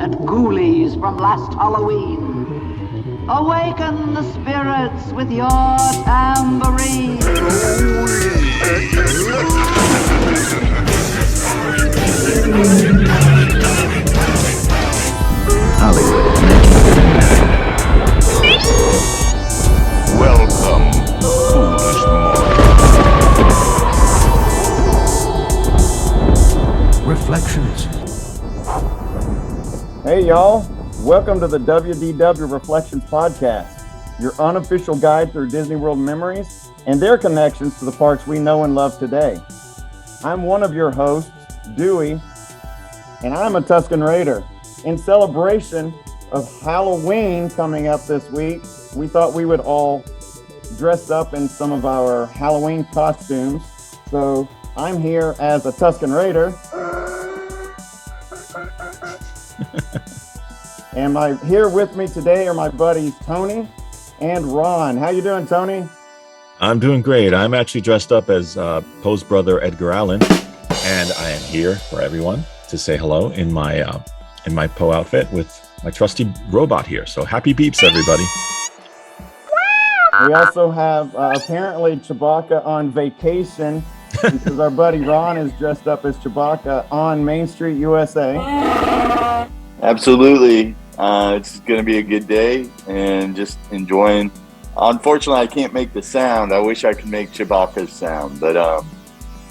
and ghoulies from last Halloween. Awaken the spirits with your tambourine. Hollywood. Welcome, foolish mortal. Reflections. Hey y'all, welcome to the WDW Reflections podcast, your unofficial guide through Disney World memories and their connections to the parks we know and love today. I'm one of your hosts, Dewey, and I'm a Tuscan Raider. In celebration of Halloween coming up this week, we thought we would all dress up in some of our Halloween costumes. So I'm here as a Tuscan Raider. And here with me today are my buddies Tony and Ron. How you doing, Tony? I'm doing great. I'm actually dressed up as Poe's brother Edgar Allan, and I am here for everyone to say hello in my Poe outfit with my trusty robot here. So happy beeps, everybody! We also have apparently Chewbacca on vacation because our buddy Ron is dressed up as Chewbacca on Main Street, USA. Absolutely. It's going to be a good day and just enjoying. Unfortunately, I can't make the sound. I wish I could make Chewbacca's sound, but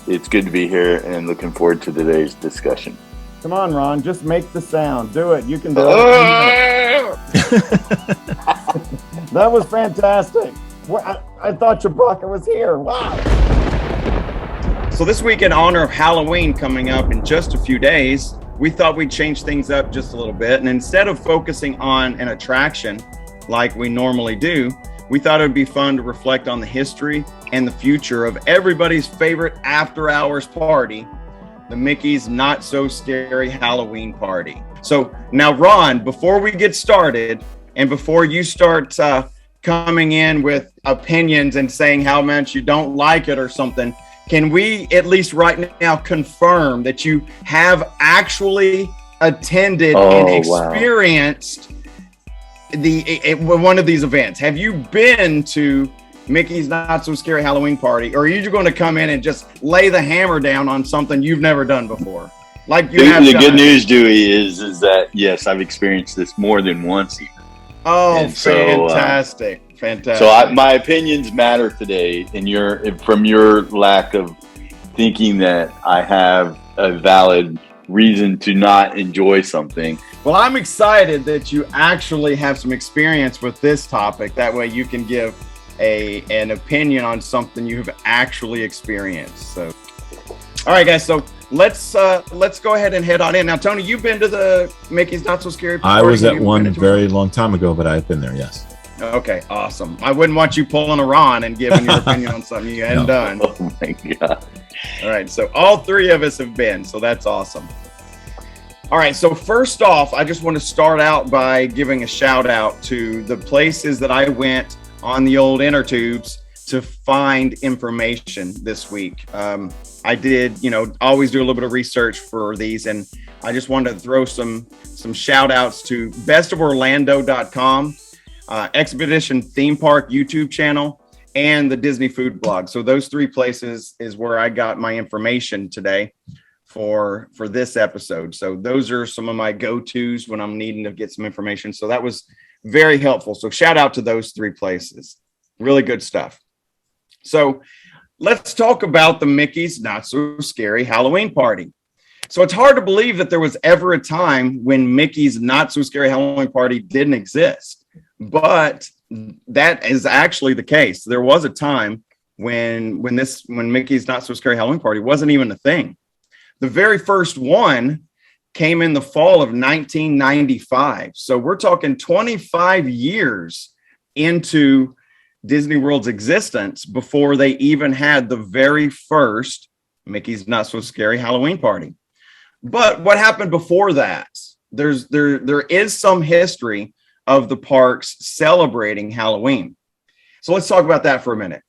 it's good to be here and looking forward to today's discussion. Come on, Ron, just make the sound. Do it. You can do it. That was fantastic. I thought Chewbacca was here. Wow. So this week, in honor of Halloween coming up in just a few days, we thought we'd change things up just a little bit. And instead of focusing on an attraction like we normally do, we thought it would be fun to reflect on the history and the future of everybody's favorite after-hours party, the Mickey's Not So Scary Halloween Party. So now, Ron, before we get started and before you start coming in with opinions and saying how much you don't like it or something, can we at least right now confirm that you have actually attended and experienced one of these events? Have you been to Mickey's Not So Scary Halloween Party, or are you going to come in and just lay the hammer down on something you've never done before? Like you have. The good news, Dewey, is that yes, I've experienced this more than once even. Oh, and fantastic. Fantastic. So my opinions matter today, and from your lack of thinking that I have a valid reason to not enjoy something. Well, I'm excited that you actually have some experience with this topic. That way you can give an opinion on something you have actually experienced. So, all right, guys. So let's go ahead and head on in. Now, Tony, you've been to the Mickey's Not So Scary Party? I was at one very long time ago, but I've been there, yes. Okay, awesome. I wouldn't want you pulling a Ron and giving your opinion on something you hadn't done. Oh my God. All right, so all three of us have been, so that's awesome. All right, so first off, I just want to start out by giving a shout out to the places that I went on the old inner tubes to find information this week. I did, always do a little bit of research for these, and I just wanted to throw some shout outs to bestoforlando.com, Expedition Theme Park YouTube channel, and the Disney Food Blog. So those three places is where I got my information today for this episode. So those are some of my go-tos when I'm needing to get some information. So that was very helpful. So shout out to those three places. Really good stuff. So let's talk about the Mickey's Not So Scary Halloween Party. So it's hard to believe that there was ever a time when Mickey's Not So Scary Halloween Party didn't exist, but that is actually the case. There was a time when Mickey's Not So Scary Halloween Party wasn't even a thing. The very first one came in the fall of 1995. So we're talking 25 years into Disney World's existence before they even had the very first Mickey's Not So Scary Halloween Party. But what happened before that? There is some history of the parks celebrating Halloween. So let's talk about that for a minute.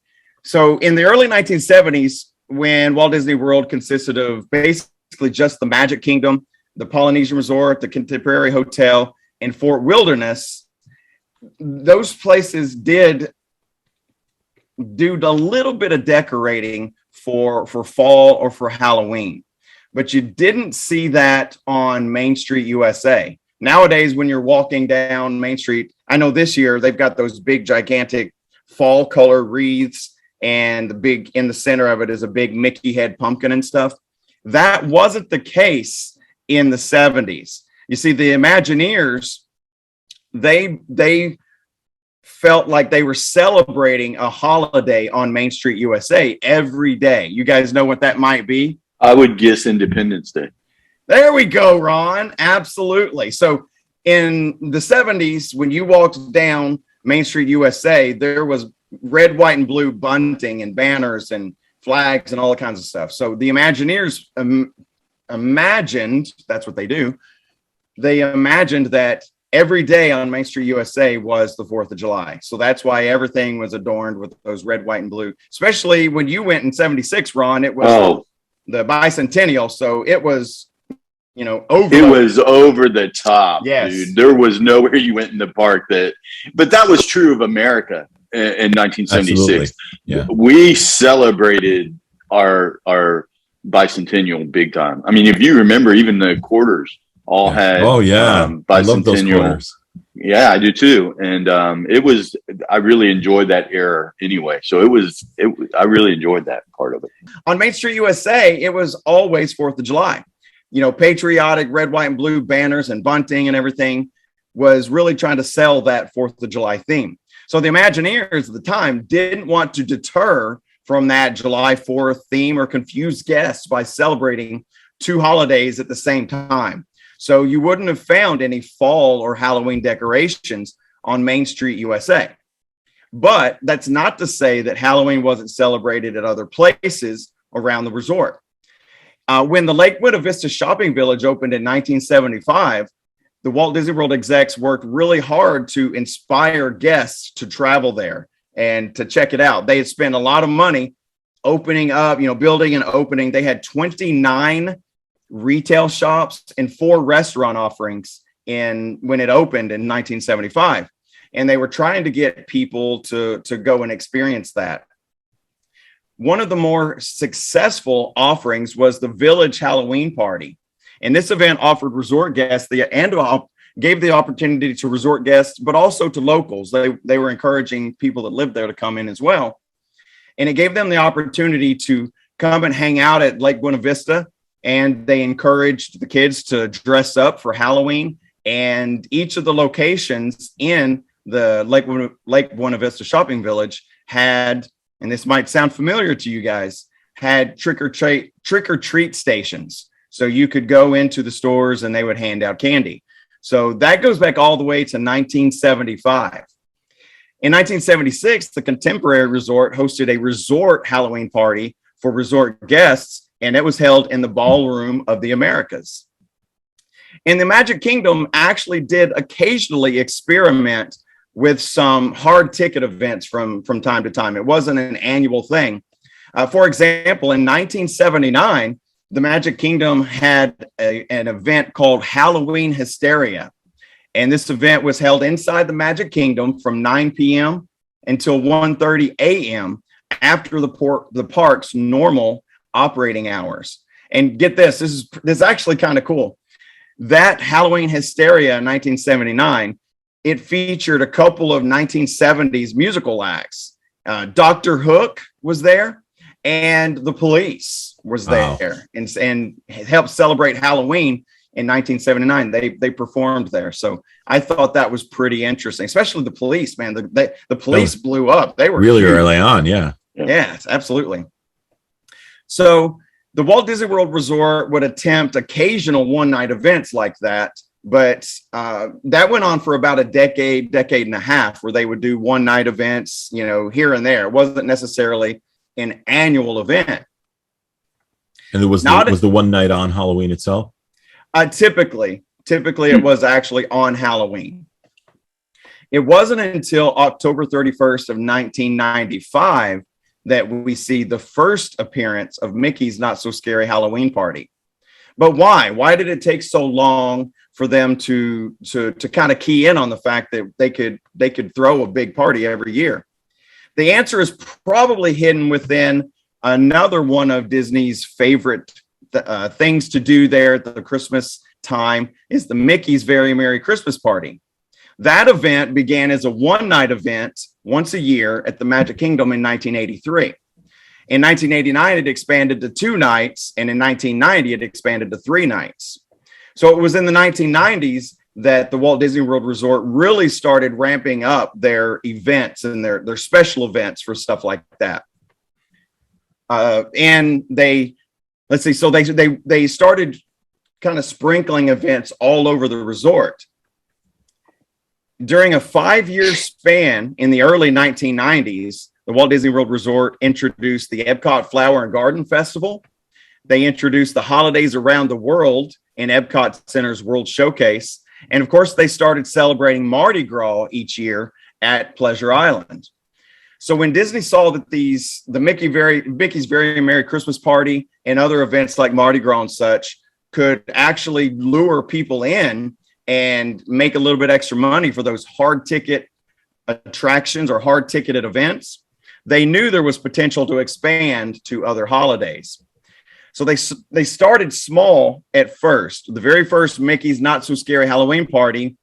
So in the early 1970s, when Walt Disney World consisted of basically just the Magic Kingdom, the Polynesian Resort, the Contemporary Hotel, and Fort Wilderness, those places did do a little bit of decorating for fall or for Halloween, but you didn't see that on Main Street USA. Nowadays, when you're walking down Main Street, I know this year they've got those big, gigantic fall color wreaths, and the big in the center of it is a big Mickey head pumpkin and stuff. That wasn't the case in the 70s. You see, the Imagineers, they felt like they were celebrating a holiday on Main Street USA every day. You guys know what that might be? I would guess Independence Day. There we go, Ron. Absolutely. So in the 70s, when you walked down Main Street USA, there was red, white, and blue bunting and banners and flags and all kinds of stuff. So the Imagineers imagined, that's what they do, they imagined that every day on Main Street USA was the 4th of July. So that's why everything was adorned with those red, white, and blue. Especially when you went in 76, Ron, it was the bicentennial. So it was, over. It was over the top, yes. Dude. There was nowhere you went in the park but that was true of America in 1976. Absolutely. Yeah. We celebrated our bicentennial big time. I mean, if you remember, even the quarters all had I love those bicentennial. quarters. Yeah, I do too. And I really enjoyed that era anyway. So I really enjoyed that part of it. On Main Street USA, it was always 4th of July. Patriotic red, white, and blue banners and bunting and everything was really trying to sell that 4th of July theme. So the Imagineers at the time didn't want to deter from that July 4th theme or confuse guests by celebrating two holidays at the same time. So you wouldn't have found any fall or Halloween decorations on Main Street USA. But that's not to say that Halloween wasn't celebrated at other places around the resort. When the Lake Buena Vista Shopping Village opened in 1975, the Walt Disney World execs worked really hard to inspire guests to travel there and to check it out. They had spent a lot of money opening up, building and opening. They had 29 retail shops and 4 restaurant offerings when it opened in 1975. And they were trying to get people to go and experience that. One of the more successful offerings was the Village Halloween Party. And this event offered resort guests gave the opportunity to resort guests, but also to locals. They were encouraging people that lived there to come in as well. And it gave them the opportunity to come and hang out at Lake Buena Vista. And they encouraged the kids to dress up for Halloween. And each of the locations in the Lake Buena Vista Shopping Village had, and this might sound familiar to you guys, had trick or treat stations. So you could go into the stores and they would hand out candy. So that goes back all the way to 1975. In 1976, the Contemporary Resort hosted a resort Halloween party for resort guests, and it was held in the Ballroom of the Americas. And the Magic Kingdom actually did occasionally experiment with some hard ticket events from time to time. It wasn't an annual thing. For example, in 1979, the Magic Kingdom had an event called Halloween Hysteria. And this event was held inside the Magic Kingdom from 9 p.m. until 1:30 a.m. after the park's normal operating hours. And get this, this is actually kind of cool. That Halloween Hysteria in 1979, it featured a couple of 1970s musical acts. Dr. Hook was there, and the Police was there, and helped celebrate Halloween in 1979. They performed there, so I thought that was pretty interesting. Especially the Police, man. The Police blew up. They were really huge. Early on, yeah. Yes, absolutely. So the Walt Disney World Resort would attempt occasional one-night events like that, but that went on for about a decade and a half, where they would do one-night events, here and there. It wasn't necessarily an annual event. And it was the one night on Halloween itself? Typically it was actually on Halloween. It wasn't until October 31st of 1995 that we see the first appearance of Mickey's Not So Scary Halloween Party. But why? Why did it take so long for them to kind of key in on the fact that they could throw a big party every year? The answer is probably hidden within another one of Disney's favorite things to do there at the Christmas time is the Mickey's Very Merry Christmas Party. That event began as a one-night event once a year at the Magic Kingdom in 1983. In 1989, it expanded to 2 nights, and in 1990, it expanded to 3 nights. So it was in the 1990s that the Walt Disney World Resort really started ramping up their events and their special events for stuff like that. And they started kind of sprinkling events all over the resort. During a 5-year span in the early 1990s, the Walt Disney World Resort introduced the Epcot Flower and Garden Festival. They introduced the Holidays Around the World in Epcot Center's World Showcase. And of course, they started celebrating Mardi Gras each year at Pleasure Island. So when Disney saw that the Mickey's Very Merry Christmas Party and other events like Mardi Gras and such could actually lure people in and make a little bit extra money for those hard ticket attractions or hard ticketed events, they knew there was potential to expand to other holidays. So they started small at first. The very first Mickey's Not So Scary Halloween Party,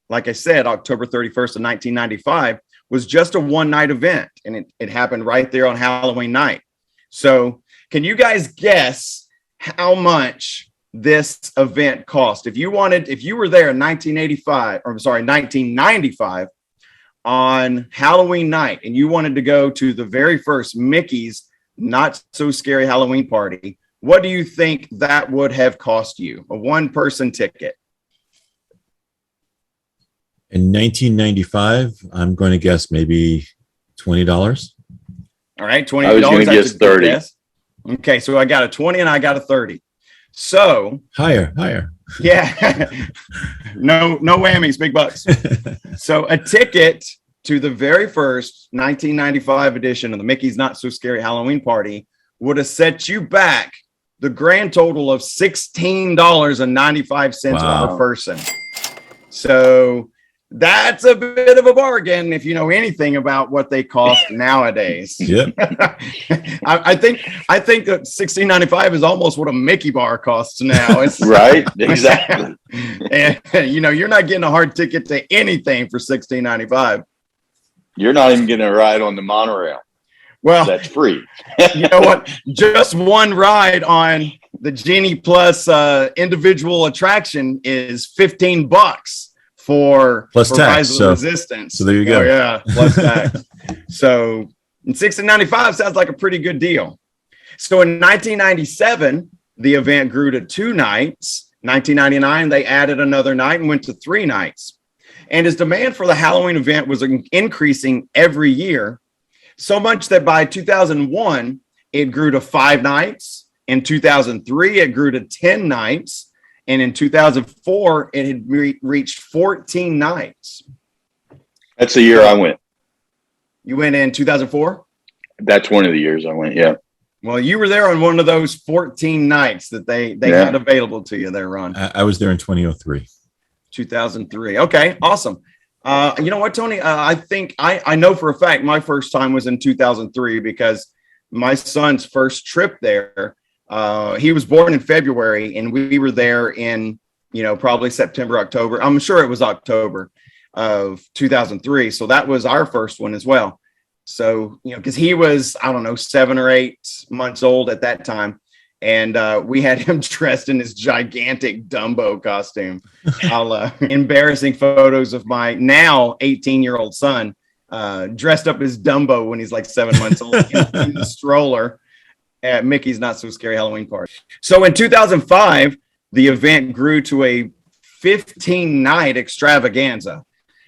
like I said, October 31st of 1995, was just a one-night event, and it happened right there on Halloween night. So can you guys guess how much this event cost? If you were there in 1995 on Halloween night, and you wanted to go to the very first Mickey's Not So Scary Halloween Party, what do you think that would have cost you? A one-person ticket. In 1995, I'm going to guess maybe $20. All right, $20. I was going to guess 30. Guess. Okay, so I got a 20 and I got a 30. So higher. Yeah. no whammies, big bucks. So a ticket to the very first 1995 edition of the Mickey's Not So Scary Halloween Party would have set you back the grand total of $16.95 per person. So that's a bit of a bargain if you know anything about what they cost nowadays. Yep. I think that $16.95 is almost what a Mickey bar costs now. It's right, exactly. And you're not getting a hard ticket to anything for $16.95. You're not even getting a ride on the monorail. Well, that's free. You know what? Just one ride on the Genie Plus individual attraction is $15 for tax. Rise of Resistance. So there you go. Oh, yeah, plus tax. So $16.95 sounds like a pretty good deal. So in 1997, the event grew to 2 nights. 1999, they added another night and went to 3 nights. And as demand for the Halloween event was increasing every year, so much that by 2001, it grew to 5 nights. In 2003, it grew to 10 nights. And in 2004, it had reached 14 nights. That's the year I went. You went in 2004? That's one of the years I went, yeah. Well, you were there on one of those 14 nights that they had available to you there, Ron. I was there in 2003. 2003. Okay, awesome. You know what, Tony? I think I know for a fact my first time was in 2003 because my son's first trip there, he was born in February and we were there in, probably September, October. I'm sure it was October of 2003. So that was our first one as well. So, because he was, 7 or 8 months old at that time. And we had him dressed in this gigantic Dumbo costume. Embarrassing photos of my now 18-year-old son dressed up as Dumbo when he's like 7 months old in the stroller at Mickey's Not So Scary Halloween Party. So in 2005, the event grew to a 15-night extravaganza.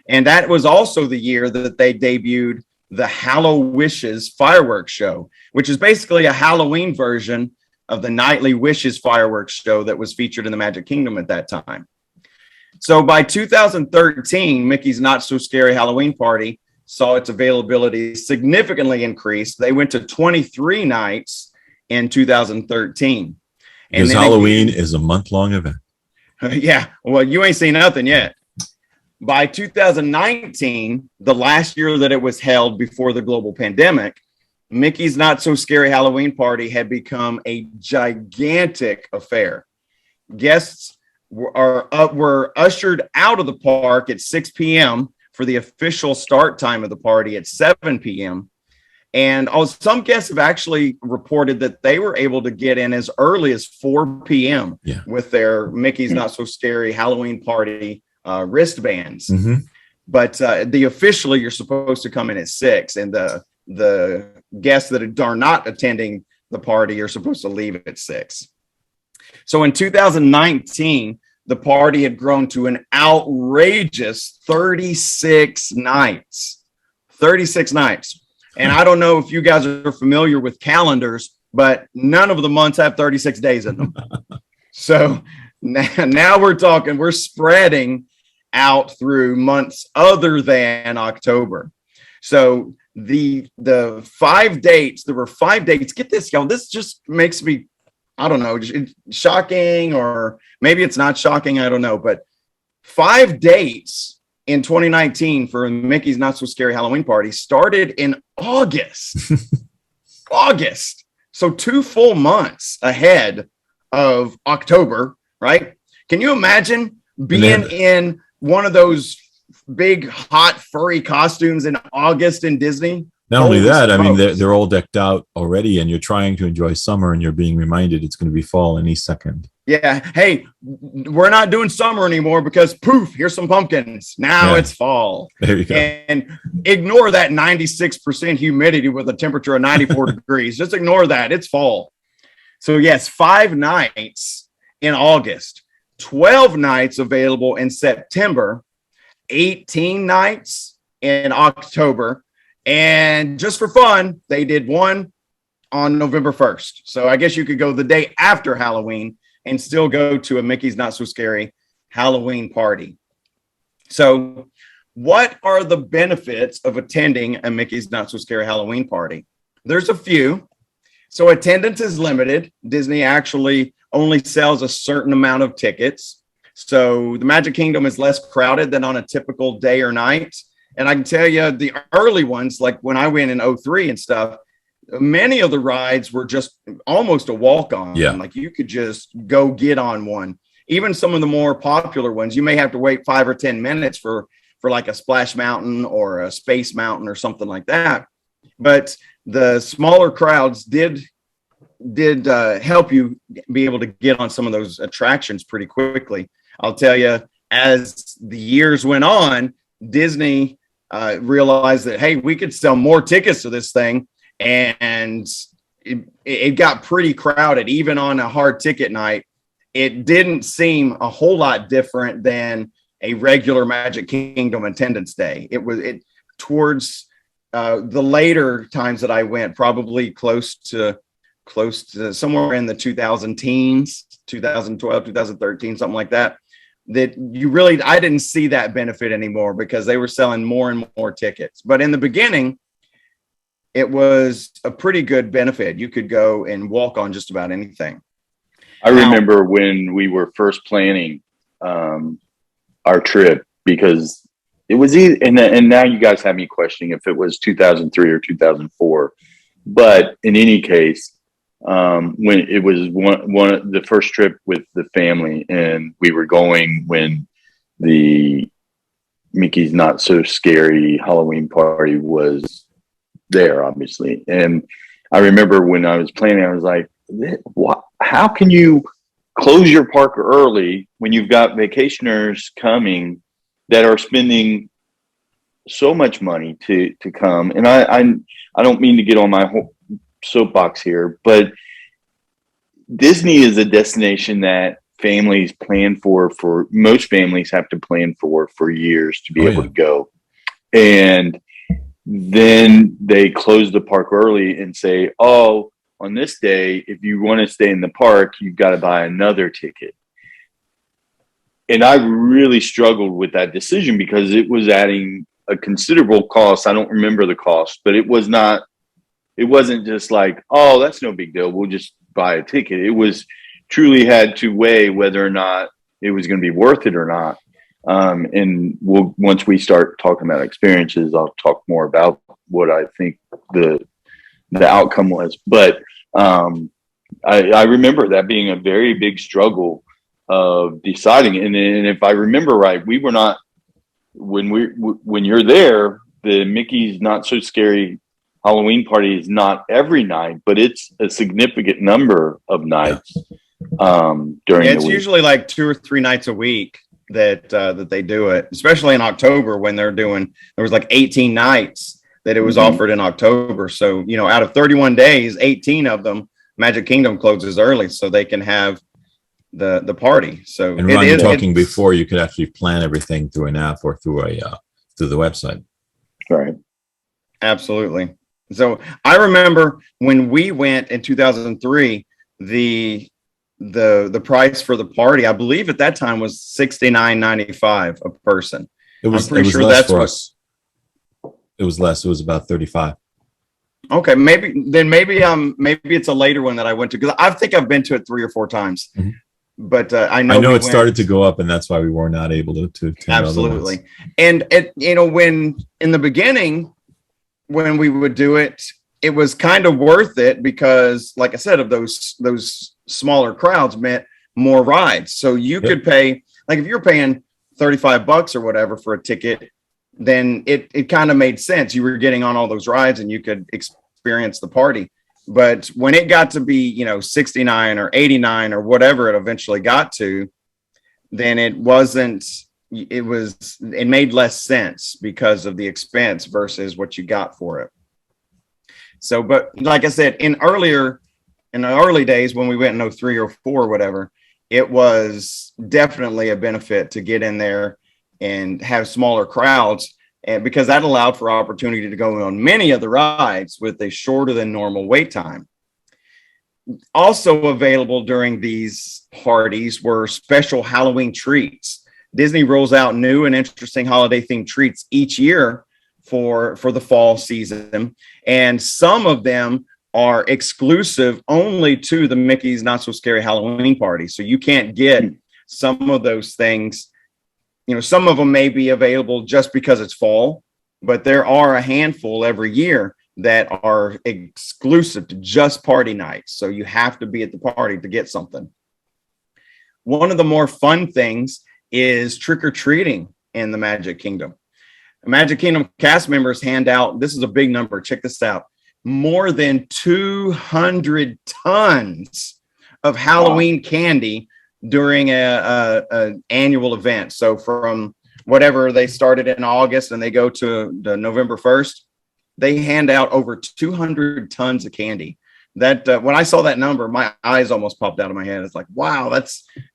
And that was also the year that they debuted the Hallow Wishes fireworks show, which is basically a Halloween version of the Nightly Wishes fireworks show that was featured in the Magic Kingdom at that time. So by 2013, Mickey's Not So Scary Halloween Party saw its availability significantly increase. They went to 23 nights in 2013. Because then Halloween is a month-long event. yeah, well, you ain't seen nothing yet. By 2019, the last year that it was held before the global pandemic, Mickey's Not So Scary Halloween Party had become a gigantic affair. Guests were ushered out of the park at 6 p.m. for the official start time of the party at 7 p.m. And some guests have actually reported that they were able to get in as early as 4 p.m. with their Mickey's Not So Scary Halloween Party wristbands. But officially you're supposed to come in at 6, and the guests that are not attending the party are supposed to leave at 6. So in 2019, the party had grown to an outrageous 36 nights. 36 nights. And I don't know if you guys are familiar with calendars, but none of the months have 36 days in them. So now we're spreading out through months other than October. So the 5 dates, there were 5 dates. Get this, y'all. This just makes me, I don't know, shocking, or maybe it's not shocking. I don't know. But 5 dates in 2019 for Mickey's Not So Scary Halloween Party started in August. August. So 2 full months ahead of October, right? Can you imagine being in one of those big, hot, furry costumes in August in Disney? Not only that, I mean, they're all decked out already, and you're trying to enjoy summer, and you're being reminded it's going to be fall any second. Yeah. Hey, we're not doing summer anymore because poof, here's some pumpkins. Now it's fall. There you go. And ignore that 96% humidity with a temperature of 94 degrees. Just ignore that. It's fall. So yes, 5 nights in August, 12 nights available in September, 18 nights in October. And just for fun, they did one on November 1st. So I guess you could go the day after Halloween and still go to a Mickey's Not So Scary Halloween party. So what are the benefits of attending a Mickey's Not So Scary Halloween party? There's a few. So attendance is limited. Disney actually only sells a certain amount of tickets. So the Magic Kingdom is less crowded than on a typical day or night. And I can tell you the early ones, like when I went in 03 and stuff, many of the rides were just almost a walk-on. Yeah. Like you could just go get on one. Even some of the more popular ones, you may have to wait 5 or 10 minutes for like a Splash Mountain or a Space Mountain or something like that. But the smaller crowds did help you be able to get on some of those attractions pretty quickly. I'll tell you, as the years went on, Disney realized that, hey, we could sell more tickets to this thing. And it got pretty crowded, even on a hard ticket night. It didn't seem a whole lot different than a regular Magic Kingdom attendance day. It towards the later times that I went, probably close to somewhere in the 2010s, 2012, 2013, something like that. I didn't see that benefit anymore because they were selling more and more tickets. But in the beginning, it was a pretty good benefit. You could go and walk on just about anything. I remember when we were first planning our trip, because it was easy. And now you guys have me questioning if it was 2003 or 2004. But in any case, when it was the first trip with the family, and we were going when the Mickey's Not So Scary Halloween party was there, obviously. And I remember when I was planning, I was like, how can you close your park early when you've got vacationers coming that are spending so much money to come? And I don't mean to get on my whole soapbox here, but Disney is a destination that families plan for most families have to plan for years to be able to go. And then they close the park early and say, oh, on this day, if you want to stay in the park, you've got to buy another ticket. And I really struggled with that decision because it was adding a considerable cost. I don't remember the cost, but it wasn't just like, oh, that's no big deal, we'll just buy a ticket. It was truly had to weigh whether or not it was going to be worth it or not. And once we start talking about experiences, I'll talk more about what I think the outcome was. But I remember that being a very big struggle of deciding. And if I remember right, we were not, when you're there, the Mickey's Not So Scary Halloween party is not every night, but it's a significant number of nights during the week. It's usually like 2 or 3 nights a week that they do it, especially in October when there was like 18 nights that it was offered in October. So, out of 31 days, 18 of them, Magic Kingdom closes early so they can have the party. So, and Ron, you're talking before you could actually plan everything through an app or through the website. Right. Absolutely. So I remember when we went in 2003, the price for the party, I believe at that time, was $69.95 a person. It was less for us. It was less. It was about 35. Okay, maybe it's a later one that I went to, because I think I've been to it 3 or 4 times. Mm-hmm. But I know it started to go up, and that's why we were not able to absolutely. And when in the beginning, when we would do it, it was kind of worth it because, like I said, of those smaller crowds meant more rides. So you could pay, like if you're paying $35 or whatever for a ticket, then it kind of made sense. You were getting on all those rides and you could experience the party. But when it got to be, 69 or 89 or whatever it eventually got to, then it made less sense because of the expense versus what you got for it. So, but like I said, in the early days when we went in 03 or 04 or whatever, it was definitely a benefit to get in there and have smaller crowds, and because that allowed for opportunity to go on many of the rides with a shorter than normal wait time. Also available during these parties were special Halloween treats. Disney rolls out new and interesting holiday themed treats each year for the fall season, and some of them are exclusive only to the Mickey's Not So Scary Halloween party. So you can't get some of those things. Some of them may be available just because it's fall, but there are a handful every year that are exclusive to just party nights. So you have to be at the party to get something. One of the more fun things is trick-or-treating in the Magic Kingdom. Magic Kingdom cast members hand out, this is a big number, check this out, more than 200 tons of Halloween candy during a annual event. So from whatever they started in August and they go to the November 1st, they hand out over 200 tons of candy. That when I saw that number, my eyes almost popped out of my head. It's like, wow,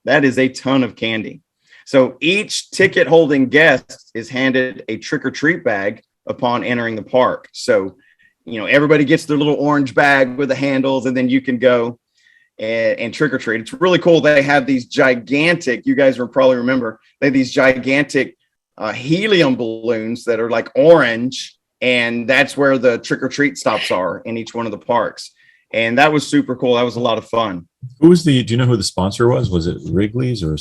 that is a ton of candy. So each ticket holding guest is handed a trick or treat bag upon entering the park. So, everybody gets their little orange bag with the handles, and then you can go and trick or treat. It's really cool. They have these gigantic, you guys will probably remember, they have these gigantic helium balloons that are like orange, and that's where the trick or treat stops are in each one of the parks. And that was super cool. That was a lot of fun. Do you know who the sponsor was? Was it Wrigley's or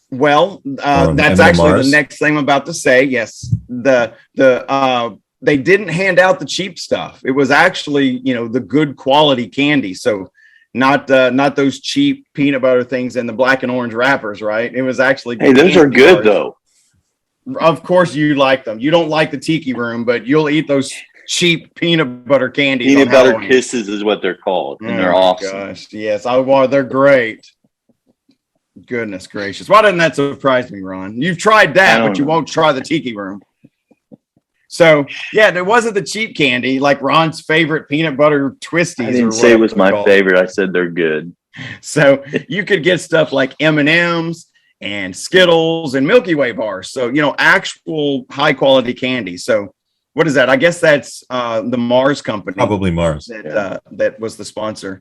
well, that's actually the next thing I'm about to say. Yes. They didn't hand out the cheap stuff. It was actually, the good quality candy. So not those cheap peanut butter things in the black and orange wrappers, right? It was actually good. Hey, those are good though. Of course you like them. You don't like the Tiki Room, but you'll eat those cheap peanut butter candies. Peanut butter kisses is what they're called, and they're awesome. Gosh, yes, they're great. Goodness gracious. Why doesn't that surprise me, Ron? You've tried that, but you won't try the Tiki Room. So, yeah, there wasn't the cheap candy like Ron's favorite peanut butter twisties. I didn't say it was my favorite. I said they're good. So you could get stuff like M&Ms and Skittles and Milky Way bars. So, actual high quality candy. So what is that? I guess that's the Mars company. Probably Mars. That was the sponsor.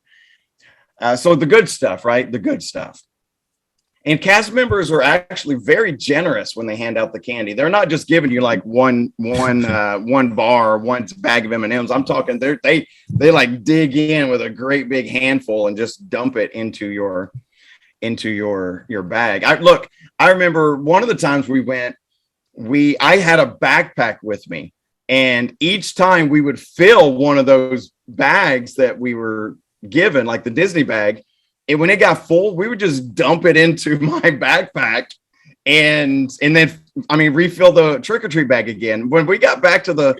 So the good stuff, right? The good stuff. And cast members are actually very generous when they hand out the candy. They're not just giving you like one bar, one bag of M&Ms. I'm talking they like dig in with a great big handful and just dump it into your bag. I remember one of the times we went, I had a backpack with me, and each time we would fill one of those bags that we were given, like the Disney bag, and when it got full, we would just dump it into my backpack and then, refill the trick-or-treat bag again. When we got back to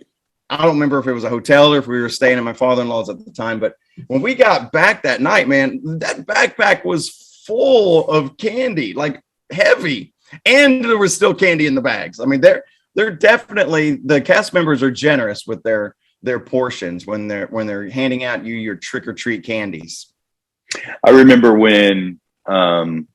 I don't remember if it was a hotel or if we were staying at my father-in-law's at the time, but when we got back that night, man, that backpack was full of candy, like heavy. And there was still candy in the bags. I mean, they're definitely, the cast members are generous with their portions when they're handing out you your trick-or-treat candies. I remember when the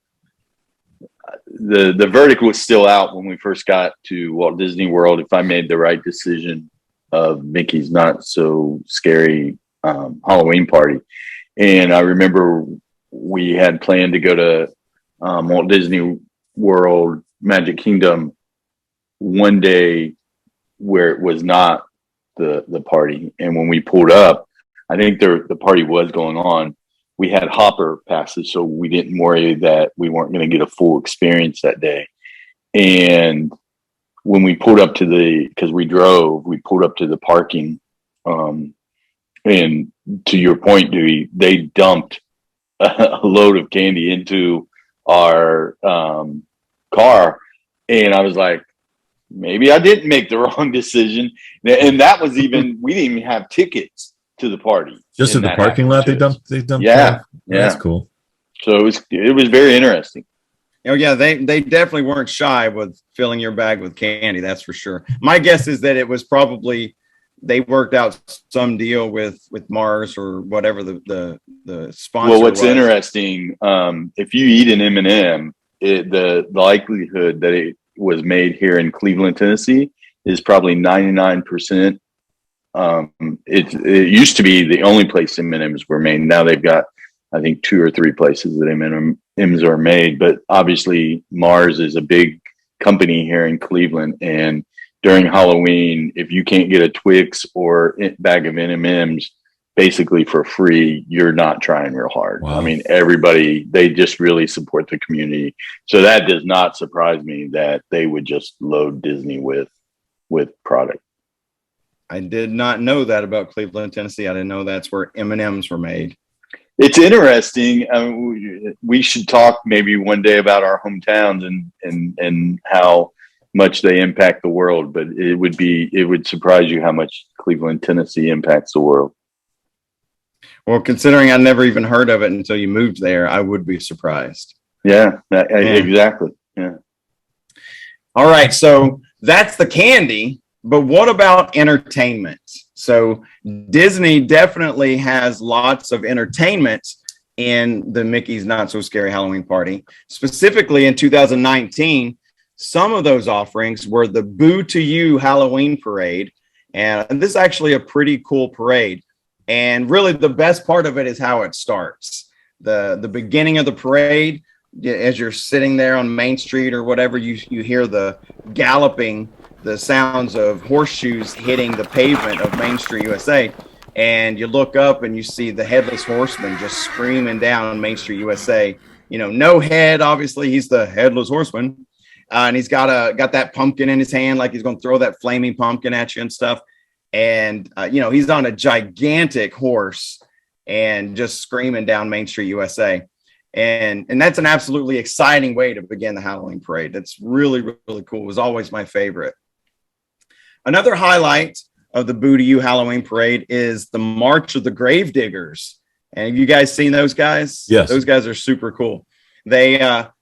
verdict was still out when we first got to Walt Disney World, if I made the right decision of Mickey's Not So Scary Halloween Party. And I remember we had planned to go to Walt Disney World Magic Kingdom one day where it was not the party. And when we pulled up, I think the party was going on. We had hopper passes, so we didn't worry that we weren't going to get a full experience that day. And when we pulled up because we pulled up to the parking, and to your point, Dewey, they dumped a load of candy into our car, and I was like, maybe I didn't make the wrong decision. And that was we didn't even have tickets to the party. Just in the parking lot, they dumped. Yeah. That's cool. So it was very interesting. Oh yeah, they definitely weren't shy with filling your bag with candy. That's for sure. My guess is that it was probably they worked out some deal with Mars or whatever the sponsor. Well, what's interesting, if you eat an M&M, the likelihood that it was made here in Cleveland, Tennessee, is probably 99%. It used to be the only place M&Ms were made. Now they've got, I think, 2 or 3 places that M&Ms are made. But obviously, Mars is a big company here in Cleveland, and during Halloween, if you can't get a Twix or a bag of M&Ms basically for free, you're not trying real hard. Wow. I mean, everybody, they just really support the community. So that does not surprise me that they would just load Disney with product. I did not know that about Cleveland, Tennessee. I didn't know that's where M&Ms were made. It's interesting. We should talk maybe one day about our hometowns and how much they impact the world, but it would surprise you how much Cleveland, Tennessee impacts the world. Well, considering I never even heard of it until you moved there, I would be surprised. Yeah, exactly. Yeah. All right. So that's the candy, but what about entertainment? So Disney definitely has lots of entertainment in the Mickey's Not So Scary Halloween Party. Specifically in 2019, some of those offerings were the Bootoyou Halloween Parade. And this is actually a pretty cool parade. And really the best part of it is how it starts. The beginning of the parade, as you're sitting there on Main Street or whatever, you hear the galloping, the sounds of horseshoes hitting the pavement of Main Street, USA. And you look up and you see the Headless Horseman just screaming down Main Street, USA. You know, no head, obviously, he's the Headless Horseman. And he's got that pumpkin in his hand, like he's going to throw that flaming pumpkin at you and stuff. And, he's on a gigantic horse and just screaming down Main Street, USA. And that's an absolutely exciting way to begin the Halloween parade. That's really, really cool. It was always my favorite. Another highlight of the Bootoyou Halloween parade is the March of the Gravediggers. And have you guys seen those guys? Yes. Those guys are super cool. They,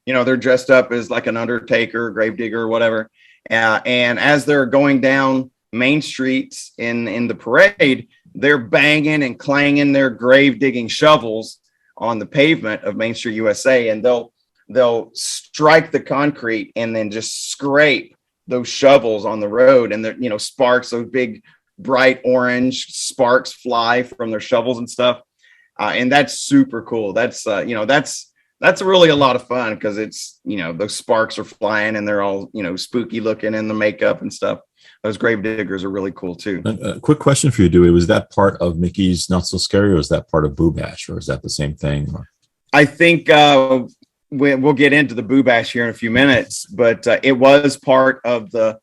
they're dressed up as like an undertaker, gravedigger, or whatever. And as they're going down Main Street in the parade, they're banging and clanging their grave digging shovels on the pavement of Main Street, USA, and they'll strike the concrete and then just scrape those shovels on the road, and sparks, those big bright orange sparks fly from their shovels and stuff, and that's super cool. That's that's really a lot of fun because it's, those sparks are flying and they're all, spooky looking in the makeup and stuff. Those grave diggers are really cool too. A quick question for you, Dewey. Was that part of Mickey's Not So Scary, or is that part of Boo Bash, or is that the same thing? Or? I think we'll get into the Boo Bash here in a few minutes, but it was part of the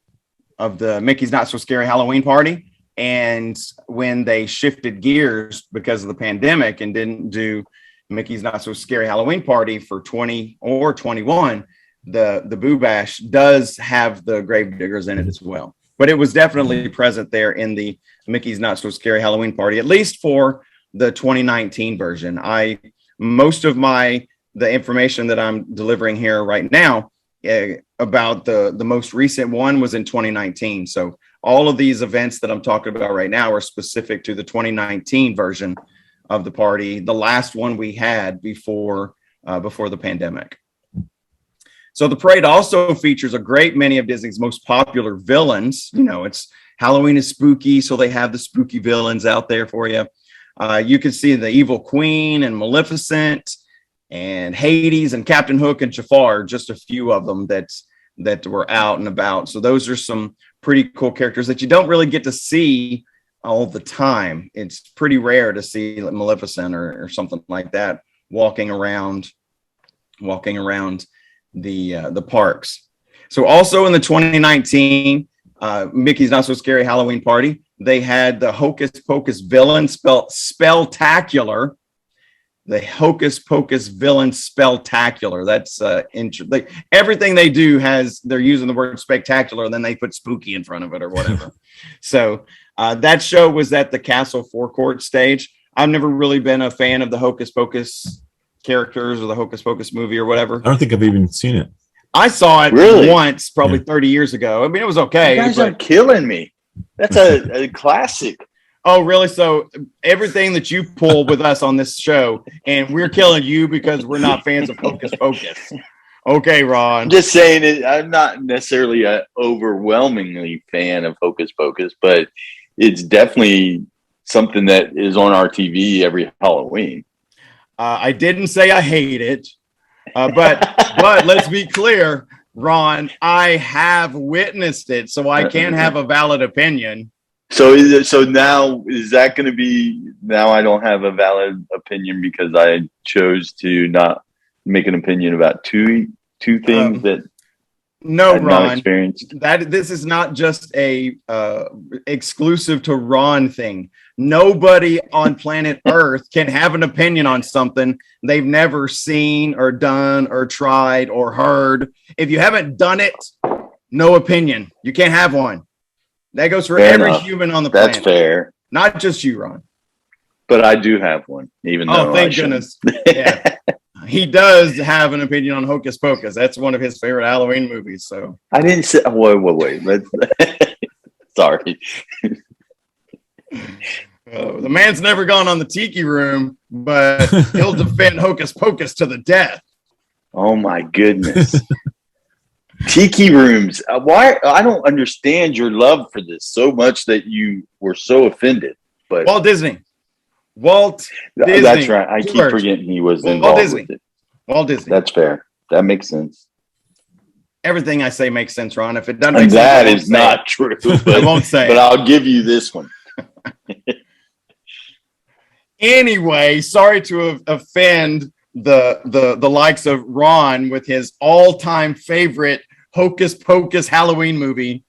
Mickey's Not So Scary Halloween party. And when they shifted gears because of the pandemic and didn't do Mickey's Not So Scary Halloween party for 20 or 21, the Boo Bash does have the grave diggers in it as well. But it was definitely present there in the Mickey's Not So Scary Halloween party, at least for the 2019 version. Most of the information that I'm delivering here right now about the most recent one was in 2019. So all of these events that I'm talking about right now are specific to the 2019 version of the party, the last one we had before the pandemic. So the parade also features a great many of Disney's most popular villains. It's Halloween is spooky, so they have the spooky villains out there for you. You can see the Evil Queen and Maleficent and Hades and Captain Hook and Jafar, just a few of them that were out and about. So those are some pretty cool characters that you don't really get to see all the time. It's pretty rare to see Maleficent or something like that walking around the parks. So also in the 2019 Mickey's Not So Scary Halloween party, they had the Hocus Pocus villain spelltacular. The Hocus Pocus villain spelltacular. That's interesting. Everything they do they're using the word spectacular, and then they put spooky in front of it or whatever. So that show was at the Castle Forecourt stage. I've never really been a fan of the Hocus Pocus characters or the Hocus Pocus movie or whatever. I don't think I've even seen it. I saw it once, probably 30 years ago. I mean, it was okay. You guys are killing me. That's a classic. Oh, really? So everything that you pull with us on this show, and we're killing you because we're not fans of Hocus Pocus. Okay, Ron. I'm just saying I'm not necessarily an overwhelmingly fan of Hocus Pocus, but it's definitely something that is on our TV every Halloween. I didn't say I hate it, but let's be clear, Ron, I have witnessed it, so I can have a valid opinion. So now is that going to be, now I don't have a valid opinion because I chose to not make an opinion about two things that no, I've Ron, not experienced. This is not just a exclusive to Ron thing. Nobody on planet Earth can have an opinion on something they've never seen or done or tried or heard. If you haven't done it, no opinion. You can't have one. That goes for every human on the planet. That's fair. Not just you, Ron. But I do have one, even though. Oh, thank goodness. Yeah. He does have an opinion on Hocus Pocus. That's one of his favorite Halloween movies. So I didn't say. Wait. Sorry. The man's never gone on the Tiki Room, but he'll defend Hocus Pocus to the death. Oh my goodness. Tiki Rooms. Why? I don't understand your love for this so much that you were so offended. But Walt Disney. That's right. I keep forgetting he was involved with it. Walt Disney. That's fair. That makes sense. Everything I say makes sense, Ron. If it doesn't make sense, that is not true. But, I won't say. But I'll give you this one. Anyway, sorry to offend the likes of Ron with his all-time favorite Hocus Pocus Halloween movie.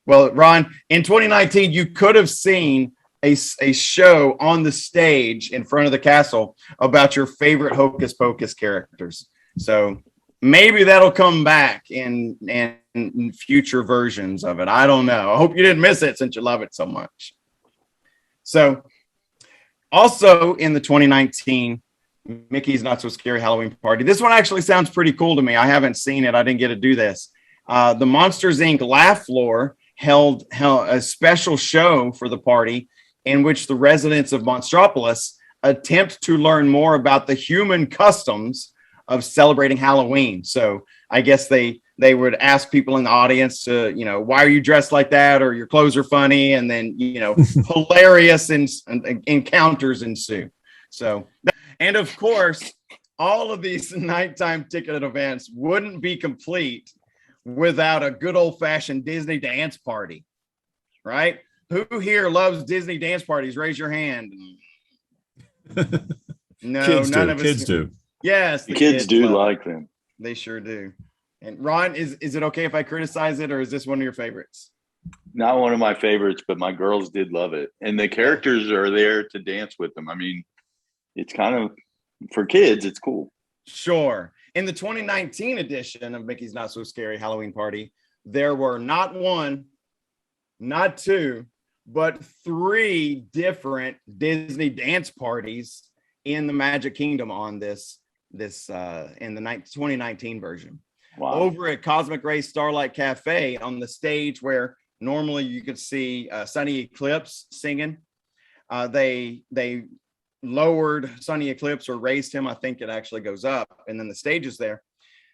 Well, Ron, in 2019, you could have seen a show on the stage in front of the castle about your favorite Hocus Pocus characters. So maybe that'll come back in future versions of it. I don't know. I hope you didn't miss it since you love it so much. So also in the 2019 Mickey's Not So Scary Halloween party, this one actually sounds pretty cool to me. I haven't seen it. I didn't get to do this. The Monsters Inc. Laugh Floor held a special show for the party in which the residents of Monstropolis attempt to learn more about the human customs of celebrating Halloween. So I guess they would ask people in the audience to, why are you dressed like that? Or your clothes are funny. And then, hilarious encounters ensue. So, and of course, all of these nighttime ticketed events wouldn't be complete without a good old-fashioned Disney dance party, right? Who here loves Disney dance parties? Raise your hand. No, Kids none do. of us. Kids do. Yes, The kids do love like it. them. They sure do. And Ron, is it okay if I criticize it, or is this one of your favorites? Not one of my favorites, but my girls did love it. And the characters are there to dance with them. I mean, it's kind of, for kids, it's cool. Sure. In the 2019 edition of Mickey's Not So Scary Halloween Party, there were not one, not two, but three different Disney dance parties in the Magic Kingdom on this in the 2019 version. Wow. Over at Cosmic Ray Starlight Cafe, on the stage where normally you could see Sunny Eclipse singing, they lowered Sunny Eclipse or raised him. I think it actually goes up, and then the stage is there.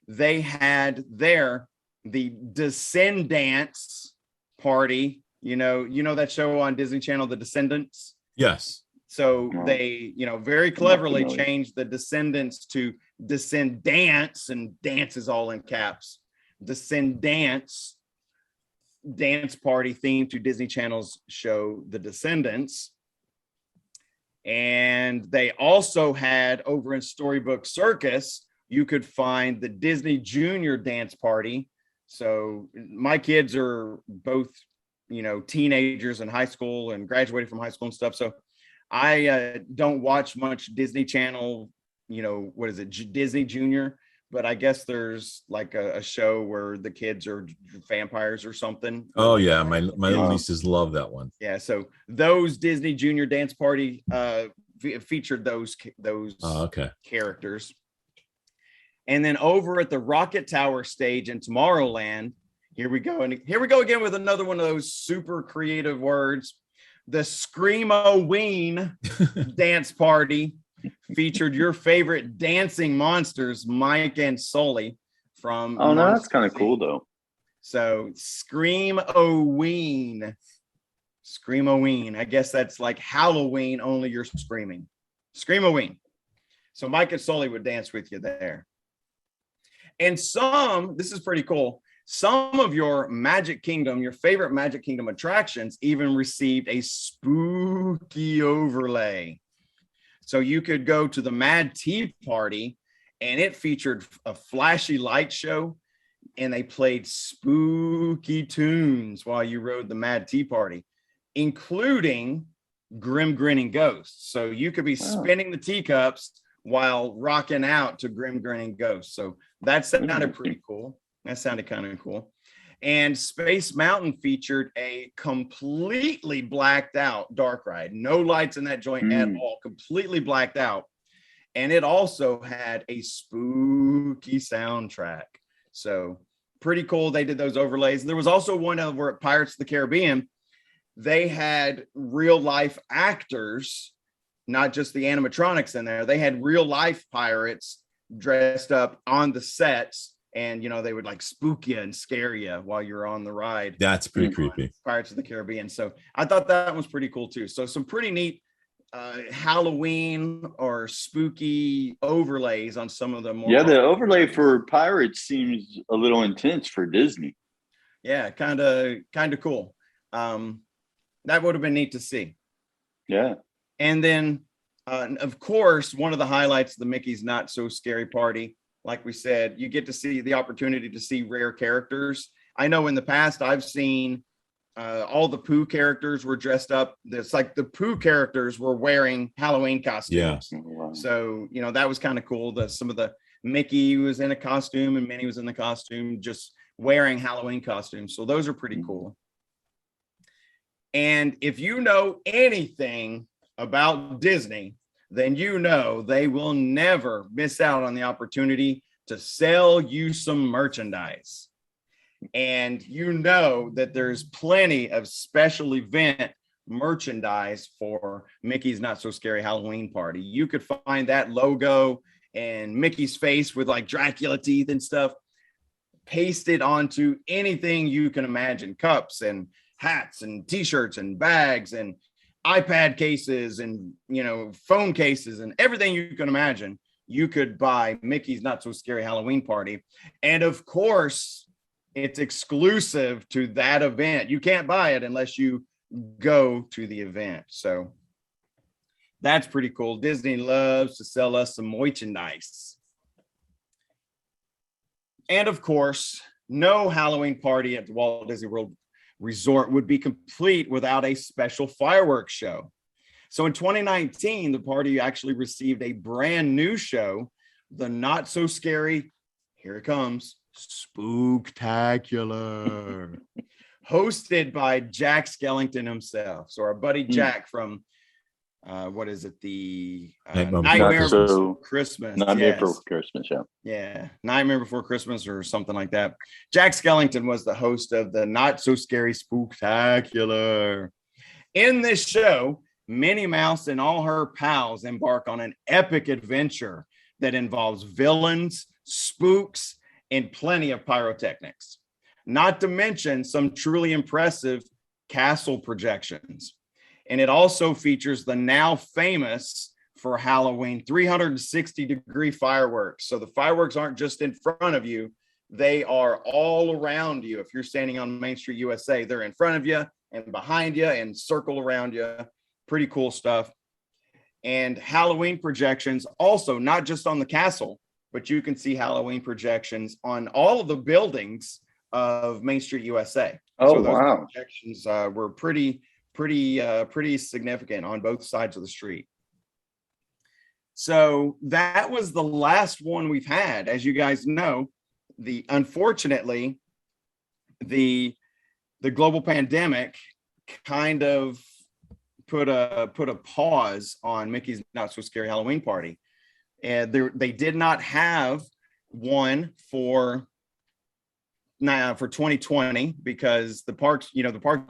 They had there the Descendants party. You know that show on Disney Channel, The Descendants. Yes. So they, very cleverly changed the Descendants to Descendants, and dance is all in caps. Descendants dance party themed to Disney Channel's show, The Descendants. And they also had over in Storybook Circus, you could find the Disney Junior dance party. So my kids are both, teenagers in high school and graduated from high school and stuff. So I don't watch much Disney Channel, what is it, Disney Junior, but I guess there's like a show where the kids are vampires or something. Oh yeah, my little nieces love that one. Yeah, so those Disney Junior dance party featured those characters. And then over at the Rocket Tower stage in Tomorrowland, here we go again with another one of those super creative words. The Scream-O-Ween dance party featured your favorite dancing monsters, Mike and Sully from. Oh no, that's kind of cool though. So Scream-O-Ween. I guess that's like Halloween, only you're screaming. Scream-O-Ween. So Mike and Sully would dance with you there. And this is pretty cool. Some of your Magic Kingdom, your favorite Magic Kingdom attractions even received a spooky overlay. So you could go to the Mad Tea Party, and it featured a flashy light show, and they played spooky tunes while you rode the Mad Tea Party, including Grim Grinning Ghosts. So you could be spinning the teacups while rocking out to Grim Grinning Ghosts. So that sounded pretty cool. That sounded kind of cool. And Space Mountain featured a completely blacked out dark ride. No lights in that joint at all, completely blacked out. And it also had a spooky soundtrack. So pretty cool. They did those overlays. And there was also one over at Pirates of the Caribbean. They had real life actors, not just the animatronics in there. They had real life pirates dressed up on the sets. And, they would like spook you and scare you while you're on the ride. That's pretty creepy. Pirates of the Caribbean. So I thought that was pretty cool too. So some pretty neat Halloween or spooky overlays on some of the more. Yeah, the overlay for Pirates seems a little intense for Disney. Yeah, kind of cool. That would have been neat to see. Yeah. And then, of course, one of the highlights of the Mickey's Not So Scary Party, like we said, you get to see the opportunity to see rare characters. I know in the past I've seen all the Pooh characters were dressed up. It's like the Pooh characters were wearing Halloween costumes. Yeah. Wow. So, that was kind of cool. Some of the Mickey was in a costume and Minnie was in the costume, just wearing Halloween costumes. So those are pretty cool. And if you know anything about Disney, then they will never miss out on the opportunity to sell you some merchandise. And that there's plenty of special event merchandise for Mickey's Not So Scary Halloween Party. You could find that logo and Mickey's face with like Dracula teeth and stuff pasted onto anything you can imagine, cups and hats and t-shirts and bags and iPad cases and phone cases and everything you can imagine. you could buy Mickey's Not So Scary Halloween Party. And of course, it's exclusive to that event. You can't buy it unless you go to the event. So that's pretty cool. Disney loves to sell us some merchandise. And of course, no Halloween party at the Walt Disney World Resort would be complete without a special fireworks show. So in 2019, the party actually received a brand new show, the Not So Scary, here it comes, Spooktacular, hosted by Jack Skellington himself. So our buddy Jack from, what is it? The Nightmare Before Christmas. Nightmare Before Christmas, yeah. Yeah, Nightmare Before Christmas or something like that. Jack Skellington was the host of the Not So Scary Spooktacular. In this show, Minnie Mouse and all her pals embark on an epic adventure that involves villains, spooks, and plenty of pyrotechnics. Not to mention some truly impressive castle projections. And it also features the now famous for Halloween 360-degree fireworks. So the fireworks aren't just in front of you, they are all around you. If you're standing on Main Street, USA, they're in front of you and behind you and circle around you. Pretty cool stuff. And Halloween projections also, not just on the castle, but you can see Halloween projections on all of the buildings of Main Street, USA. Oh, so those wow. projections were pretty significant on both sides of the street. So that was the last one we've had. As you guys know, unfortunately, the global pandemic kind of put a pause on Mickey's Not So Scary Halloween Party. And they did not have one for 2020 because the parks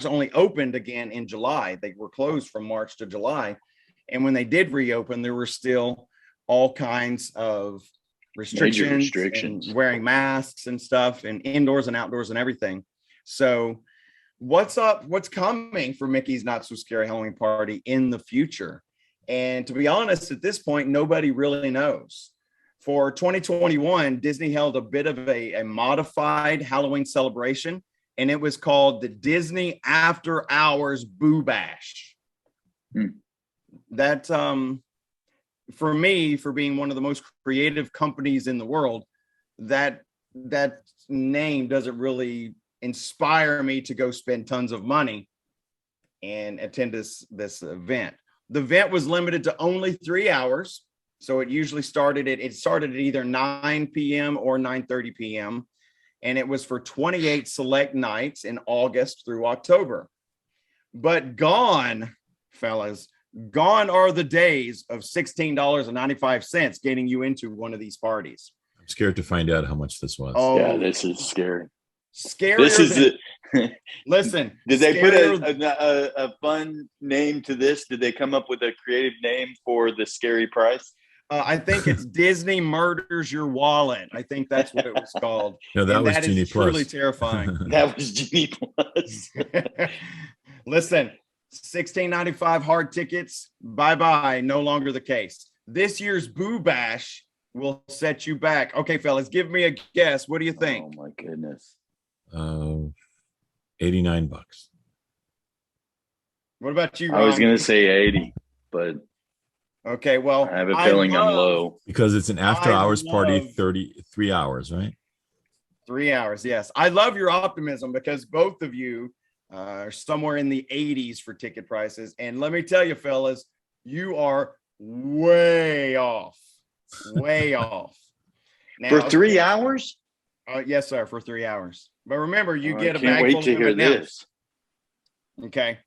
only opened again in July. They were closed from March to July. And when they did reopen, there were still all kinds of restrictions. And wearing masks and stuff, and indoors and outdoors and everything. So what's coming for Mickey's Not So Scary Halloween Party in the future? And to be honest, at this point, nobody really knows. For 2021, Disney held a bit of a modified Halloween celebration, and it was called the Disney After Hours Boo Bash. That, for me, for being one of the most creative companies in the world, that name doesn't really inspire me to go spend tons of money and attend this event. The event was limited to only 3 hours. So it usually started at either 9 p.m. or 9:30 p.m. And it was for 28 select nights in August through October. But gone, fellas, gone are the days of $16.95 getting you into one of these parties. I'm scared to find out how much this was. Oh, yeah, this is scary. Scary. This is it. Listen, did they put a fun name to this? Did they come up with a creative name for the scary price? I think it's Disney Murders Your Wallet. I think that's what it was called. No, that was Genie Plus. Truly terrifying. That was Genie Plus. Listen, $16.95 hard tickets. Bye-bye. No longer the case. This year's Boo Bash will set you back. Okay, fellas, give me a guess. What do you think? Oh my goodness. $89. What about you, I was Ron? going to say 80, but okay, well, I have a feeling I'm low. Because it's an after-hours party, 33 hours, right? 3 hours, yes. I love your optimism because both of you are somewhere in the 80s for ticket prices. And let me tell you, fellas, you are way off. Way off. Now, For 3 hours? Yes, sir, for 3 hours. But remember, you get a I bag can't wait full to of hear M&Ms. this. Okay.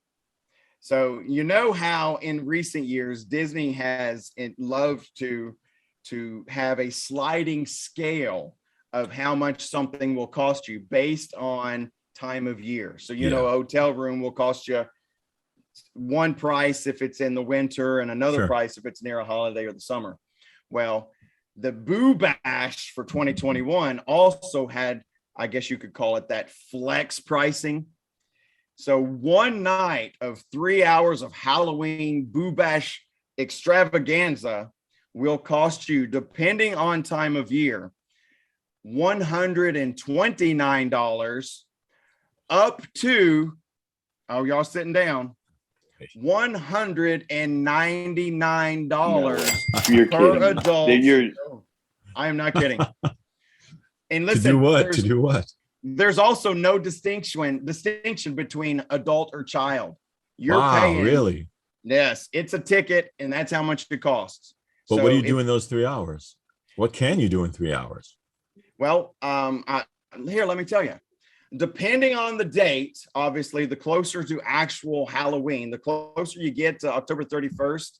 So you know how in recent years Disney has loved to have a sliding scale of how much something will cost you based on time of year. So you know, a hotel room will cost you one price if it's in the winter and another price if it's near a holiday or the summer. Well, the Boo Bash for 2021 also had, I guess you could call it that flex pricing. So one night of 3 hours of Halloween Boo Bash extravaganza will cost you, depending on time of year, $129 up to, oh, y'all sitting down, $199 You're per kidding me. adult. I am not kidding. And listen, to do what? To do what? There's also no distinction between adult or child. You're paying. Really? Yes, it's a ticket, and that's how much it costs. But So what do you do in those 3 hours? What can you do in 3 hours? Well, here, let me tell you. Depending on the date, obviously, the closer to actual Halloween, the closer you get to October 31st,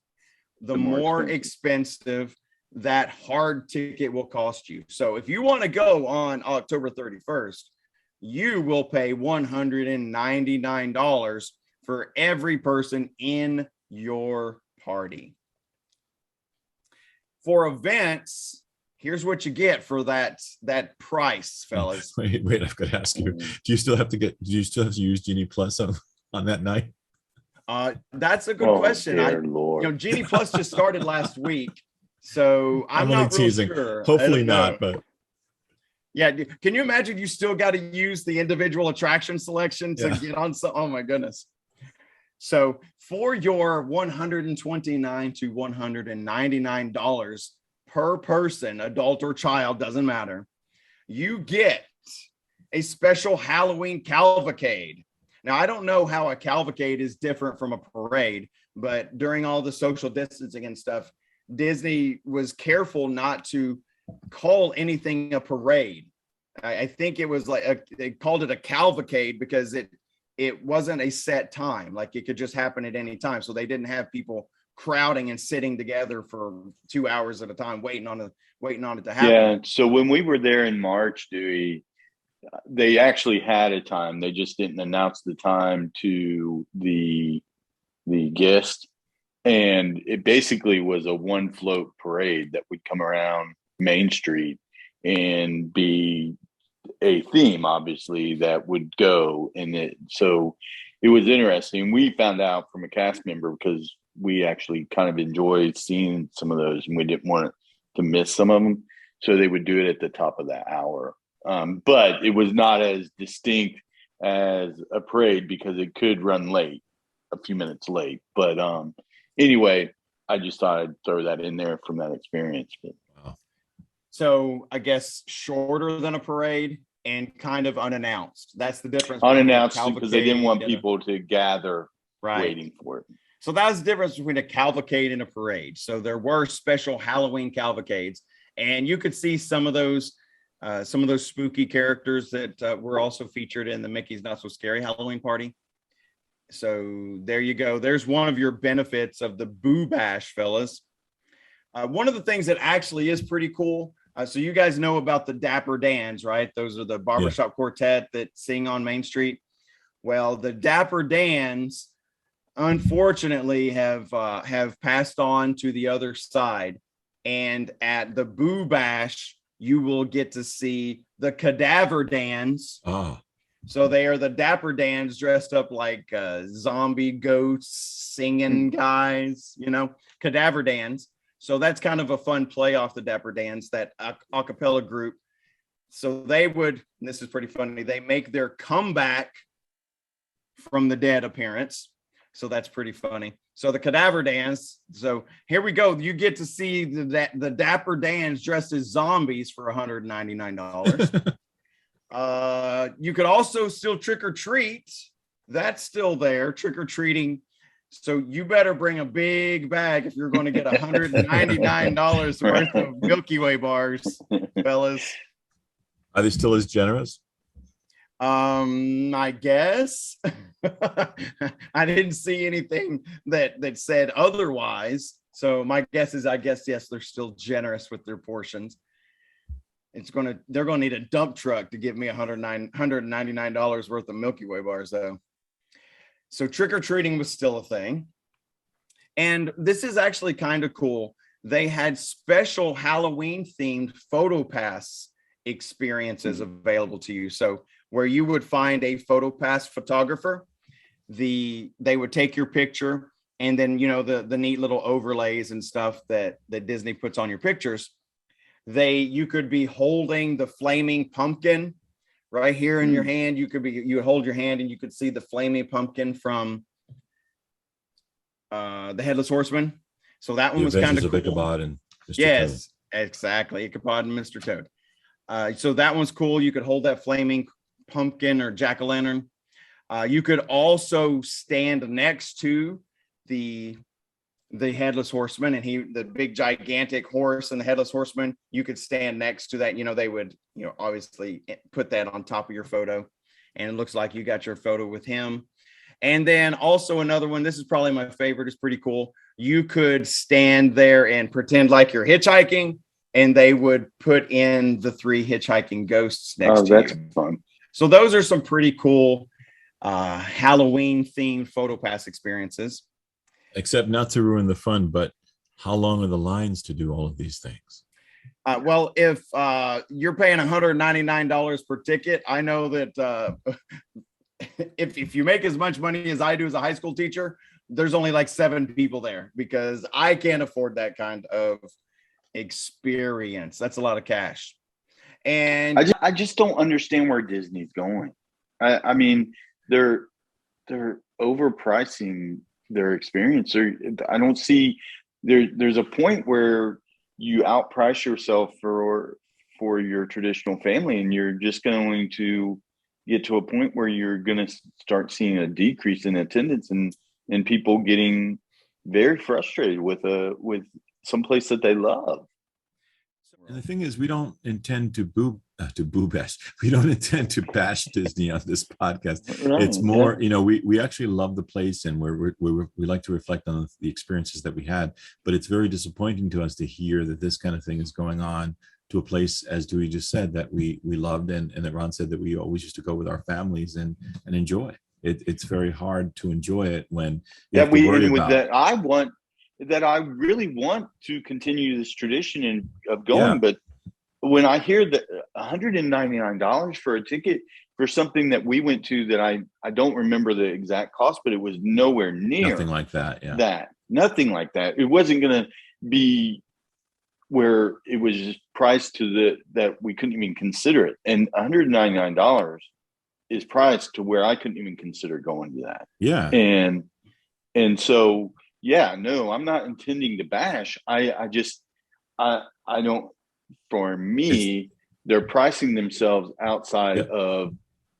the more expensive that hard ticket will cost you. So if you want to go on October 31st, you will pay $199 for every person in your party. For events, here's what you get for that price, fellas. Wait, I've got to ask you, do you still have to use Genie Plus on that night? That's a good question. Genie Plus just started last week, so I'm not really teasing. Sure. Hopefully not, but yeah. Can you imagine you still got to use the individual attraction selection to get on some? Oh my goodness. So for your $129 to $199 per person, adult or child, doesn't matter, you get a special Halloween cavalcade. Now, I don't know how a cavalcade is different from a parade, but during all the social distancing and stuff, Disney was careful not to call anything a parade. I think it was like they called it a cavalcade because it wasn't a set time. Like it could just happen at any time. So they didn't have people crowding and sitting together for 2 hours at a time, waiting on it to happen. Yeah. So when we were there in March, Dewey, they actually had a time. They just didn't announce the time to the guests. And it basically was a one float parade that would come around Main Street and be a theme, obviously, that would go in it. So it was interesting. We found out from a cast member because we actually kind of enjoyed seeing some of those and we didn't want to miss some of them. So they would do it at the top of that hour. But it was not as distinct as a parade because it could run late, a few minutes late. But anyway, I just thought I'd throw that in there from that experience. Wow. So I guess shorter than a parade and kind of unannounced. That's the difference. Unannounced because they didn't want people to gather waiting for it. So that was the difference between a cavalcade and a parade. So there were special Halloween cavalcades, and you could see some of those spooky characters that were also featured in the Mickey's Not So Scary Halloween Party. So there you go. There's one of your benefits of the Boo Bash, fellas. One of the things that actually is pretty cool. So you guys know about the Dapper Dans, right? Those are the barbershop quartet that sing on Main Street. Well, the Dapper Dans, unfortunately, have passed on to the other side. And at the Boo Bash, you will get to see the Cadaver Dans. Oh. So they are the Dapper Dans dressed up like zombie ghosts, singing guys, Cadaver Dans. So that's kind of a fun play off the Dapper Dans, that a cappella group. So they would, and this is pretty funny, they make their comeback from the dead appearance. So that's pretty funny. So the Cadaver Dans. So here we go. You get to see the Dapper Dans dressed as zombies for $199. You could also still trick or treat. That's still there, trick or treating. So you better bring a big bag if you're going to get $199 worth of Milky Way bars, fellas. Are they still as generous? I guess. I didn't see anything that said otherwise. So my guess is, yes, they're still generous with their portions. They're gonna need a dump truck to give me $199 worth of Milky Way bars, though. So trick-or-treating was still a thing. And this is actually kind of cool. They had special Halloween-themed photo pass experiences available to you. So where you would find a photo pass photographer, they would take your picture and then the neat little overlays and stuff that Disney puts on your pictures. You could be holding the flaming pumpkin right here in your hand. You would hold your hand and you could see the flaming pumpkin from the Headless Horseman. So that one was kind of cool. Ichabod and Mr. Yes, Toad. exactly. Ichabod and Mr. Toad. So that one's cool. You could hold that flaming pumpkin or jack-o'-lantern. You could also stand next to the Headless Horseman, and the big gigantic horse and the Headless Horseman. You could stand next to that. They would obviously put that on top of your photo, and it looks like you got your photo with him. And then also another one, this is probably my favorite, it's pretty cool. You could stand there and pretend like you're hitchhiking, and they would put in the 3 hitchhiking ghosts next to you. That's fun. So those are some pretty cool Halloween themed PhotoPass experiences. Except not to ruin the fun, but how long are the lines to do all of these things? Well, if you're paying $199 per ticket, I know that if you make as much money as I do as a high school teacher, there's only like 7 people there, because I can't afford that kind of experience. That's a lot of cash. And I just don't understand where Disney's going. I mean, they're overpricing their experience. I don't see there's a point where you outprice yourself for your traditional family, and you're just going to get to a point where you're going to start seeing a decrease in attendance and people getting very frustrated with some place that they love. And the thing is, we don't intend to bash. We don't intend to bash Disney on this podcast. Right, it's more, we actually love the place, and we like to reflect on the experiences that we had. But it's very disappointing to us to hear that this kind of thing is going on to a place, as Dewey just said, that we loved, and that Ron said that we always used to go with our families and enjoy. It's very hard to enjoy it when you have to worry about. I really want to continue this tradition of going, but when I hear that $199 for a ticket for something that we went to that I don't remember the exact cost, but it was nowhere near nothing like that. Yeah, nothing like that. It wasn't going to be where it was just priced to that we couldn't even consider it, and $199 is priced to where I couldn't even consider going to that. Yeah, and so. Yeah, no, I'm not intending to bash. I don't, for me, they're pricing themselves outside of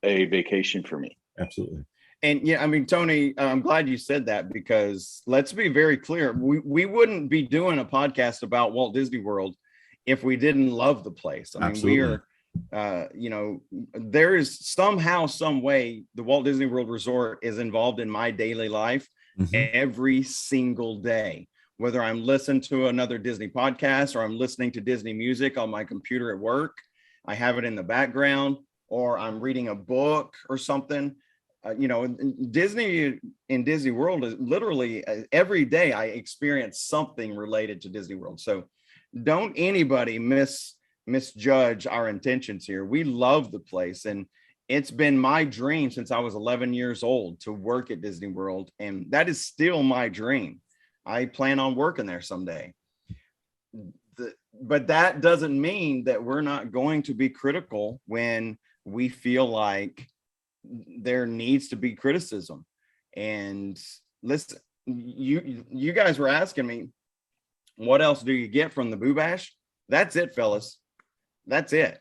a vacation for me. Absolutely. And I mean, Tony, I'm glad you said that, because let's be very clear. We wouldn't be doing a podcast about Walt Disney World if we didn't love the place. I mean, absolutely. We are, there is somehow, some way, the Walt Disney World Resort is involved in my daily life. Every single day, whether I'm listening to another Disney podcast or I'm listening to Disney music on my computer at work, I have it in the background, or I'm reading a book or something. Disney in Disney World is literally every day I experience something related to Disney World. So don't anybody misjudge our intentions here. We love the place, and it's been my dream since I was 11 years old to work at Disney World, and that is still my dream. I plan on working there someday. But that doesn't mean that we're not going to be critical when we feel like there needs to be criticism. And listen, you guys were asking me, what else do you get from the Boo Bash? That's it, fellas. That's it.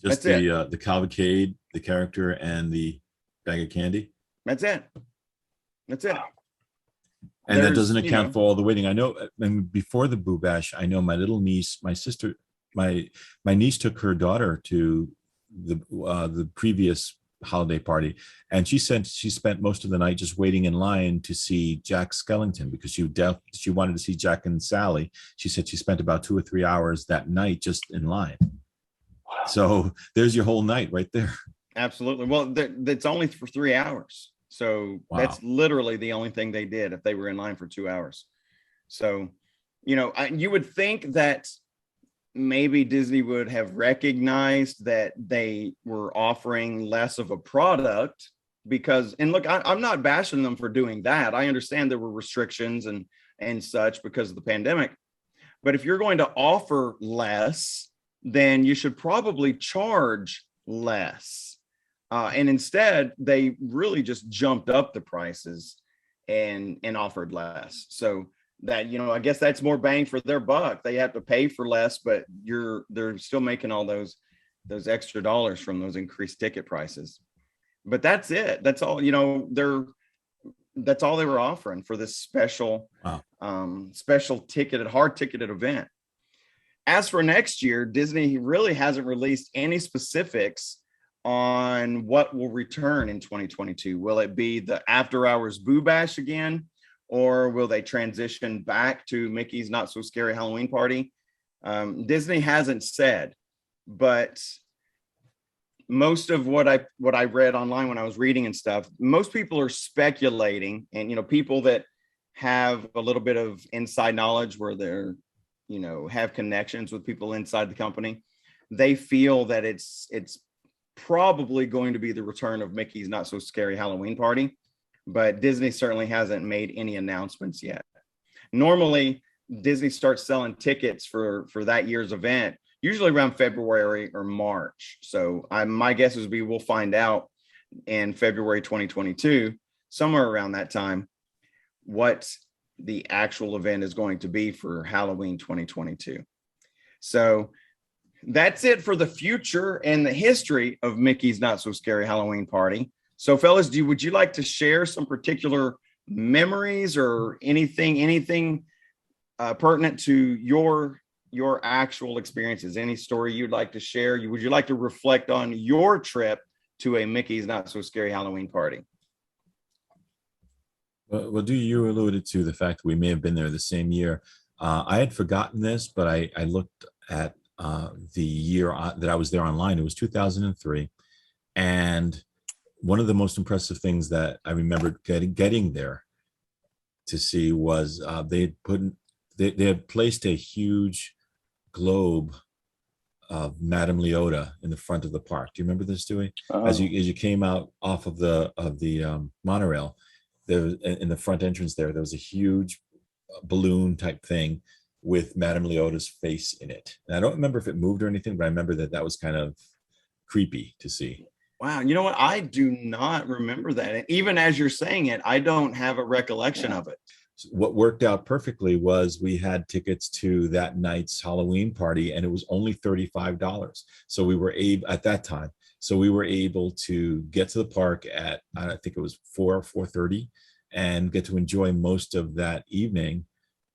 Just the cavalcade, the character, and the bag of candy. That's it. And that doesn't account for all the waiting. I know, and before the Boo Bash, I know my little niece, my sister, my niece took her daughter to the previous holiday party, and she said she spent most of the night just waiting in line to see Jack Skellington, because she wanted to see Jack and Sally. She said she spent about 2 or 3 hours that night just in line. So there's your whole night right there. Absolutely. Well, that's only for 3 hours. So That's literally the only thing they did if they were in line for 2 hours. So, you would think that maybe Disney would have recognized that they were offering less of a product because, and look, I'm not bashing them for doing that. I understand there were restrictions and such because of the pandemic. But if you're going to offer less, then you should probably charge less. And instead, they really just jumped up the prices and offered less. So that, I guess that's more bang for their buck. They have to pay for less, but they're still making all those extra dollars from those increased ticket prices. But that's it. That's all, that's all they were offering for this special, special hard ticketed event. As for next year, Disney really hasn't released any specifics on what will return in 2022. Will it be the after hours Boo Bash again, or will they transition back to Mickey's Not So Scary Halloween Party? Disney hasn't said, but most of what I read online when I was reading and stuff, most people are speculating, and people that have a little bit of inside knowledge where they're have connections with people inside the company, they feel that it's probably going to be the return of Mickey's Not So Scary Halloween Party, but Disney certainly hasn't made any announcements yet. Normally, Disney starts selling tickets for that year's event usually around February or March. So my guess is we'll find out in February 2022, somewhere around that time, what the actual event is going to be for Halloween 2022. So that's it for the future and the history of Mickey's Not So Scary Halloween Party. So fellas, would you like to share some particular memories or anything pertinent to your actual experiences? Any story you'd like to share? Would you like to reflect on your trip to a Mickey's Not So Scary Halloween Party? Well, you alluded to the fact that we may have been there the same year. I had forgotten this, but I looked at the year that I was there online. It was 2003. And one of the most impressive things that I remembered getting there to see was they had placed a huge globe of Madame Leota in the front of the park. Do you remember this, Dewey? As you came out off of the monorail, there was, in the front entrance there was a huge balloon type thing with Madame Leota's face in it. And I don't remember if it moved or anything, but I remember that was kind of creepy to see. Wow. You know what? I do not remember that. And even as you're saying it, I don't have a recollection of it. What worked out perfectly was we had tickets to that night's Halloween party, and it was only $35. So we were able at that time. So we were able to get to the park at, I think it was 4:30, and get to enjoy most of that evening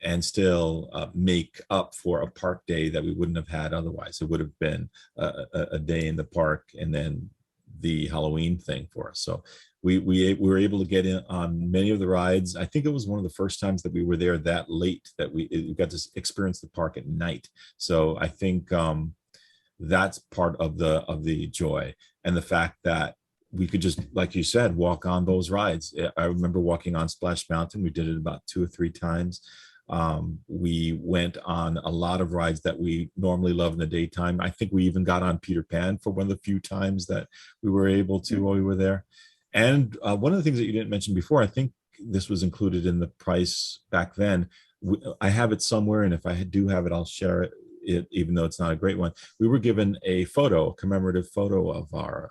and still make up for a park day that we wouldn't have had otherwise. It would have been a day in the park and then the Halloween thing for us. So we were able to get in on many of the rides. I think it was one of the first times that we were there that late that we got to experience the park at night. So I think that's part of the joy, and the fact that we could just, like you said, walk on those rides. I remember walking on Splash Mountain. We did it about 2 or 3 times. We went on a lot of rides that we normally love in the daytime. I think we even got on Peter Pan for one of the few times that we were able to while we were there. And one of the things that you didn't mention before, I think this was included in the price back then. I have it somewhere, and if I do have it, I'll share it, even though it's not a great one. We were given a commemorative photo of our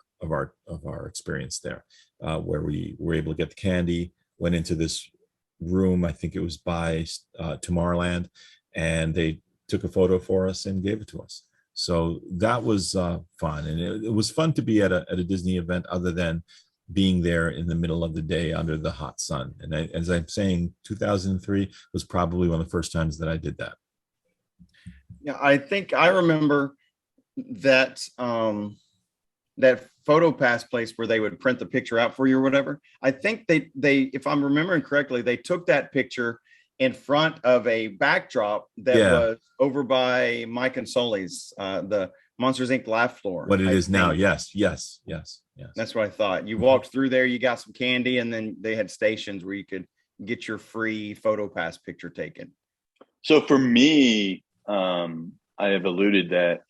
experience there, where we were able to get the candy, went into this room, I think it was by Tomorrowland, and they took a photo for us and gave it to us. So that was fun, and it was fun to be at a Disney event other than being there in the middle of the day under the hot sun. And as I'm saying, 2003 was probably one of the first times that I did that. Yeah, I think I remember that that photo pass place where they would print the picture out for you or whatever. I think they if I'm remembering correctly, they took that picture in front of a backdrop that was over by Mike and Sully's, the Monsters Inc. laugh floor. What it is now. Yes. That's what I thought. You walked through there, you got some candy, and then they had stations where you could get your free photo pass picture taken. So for me, I have alluded that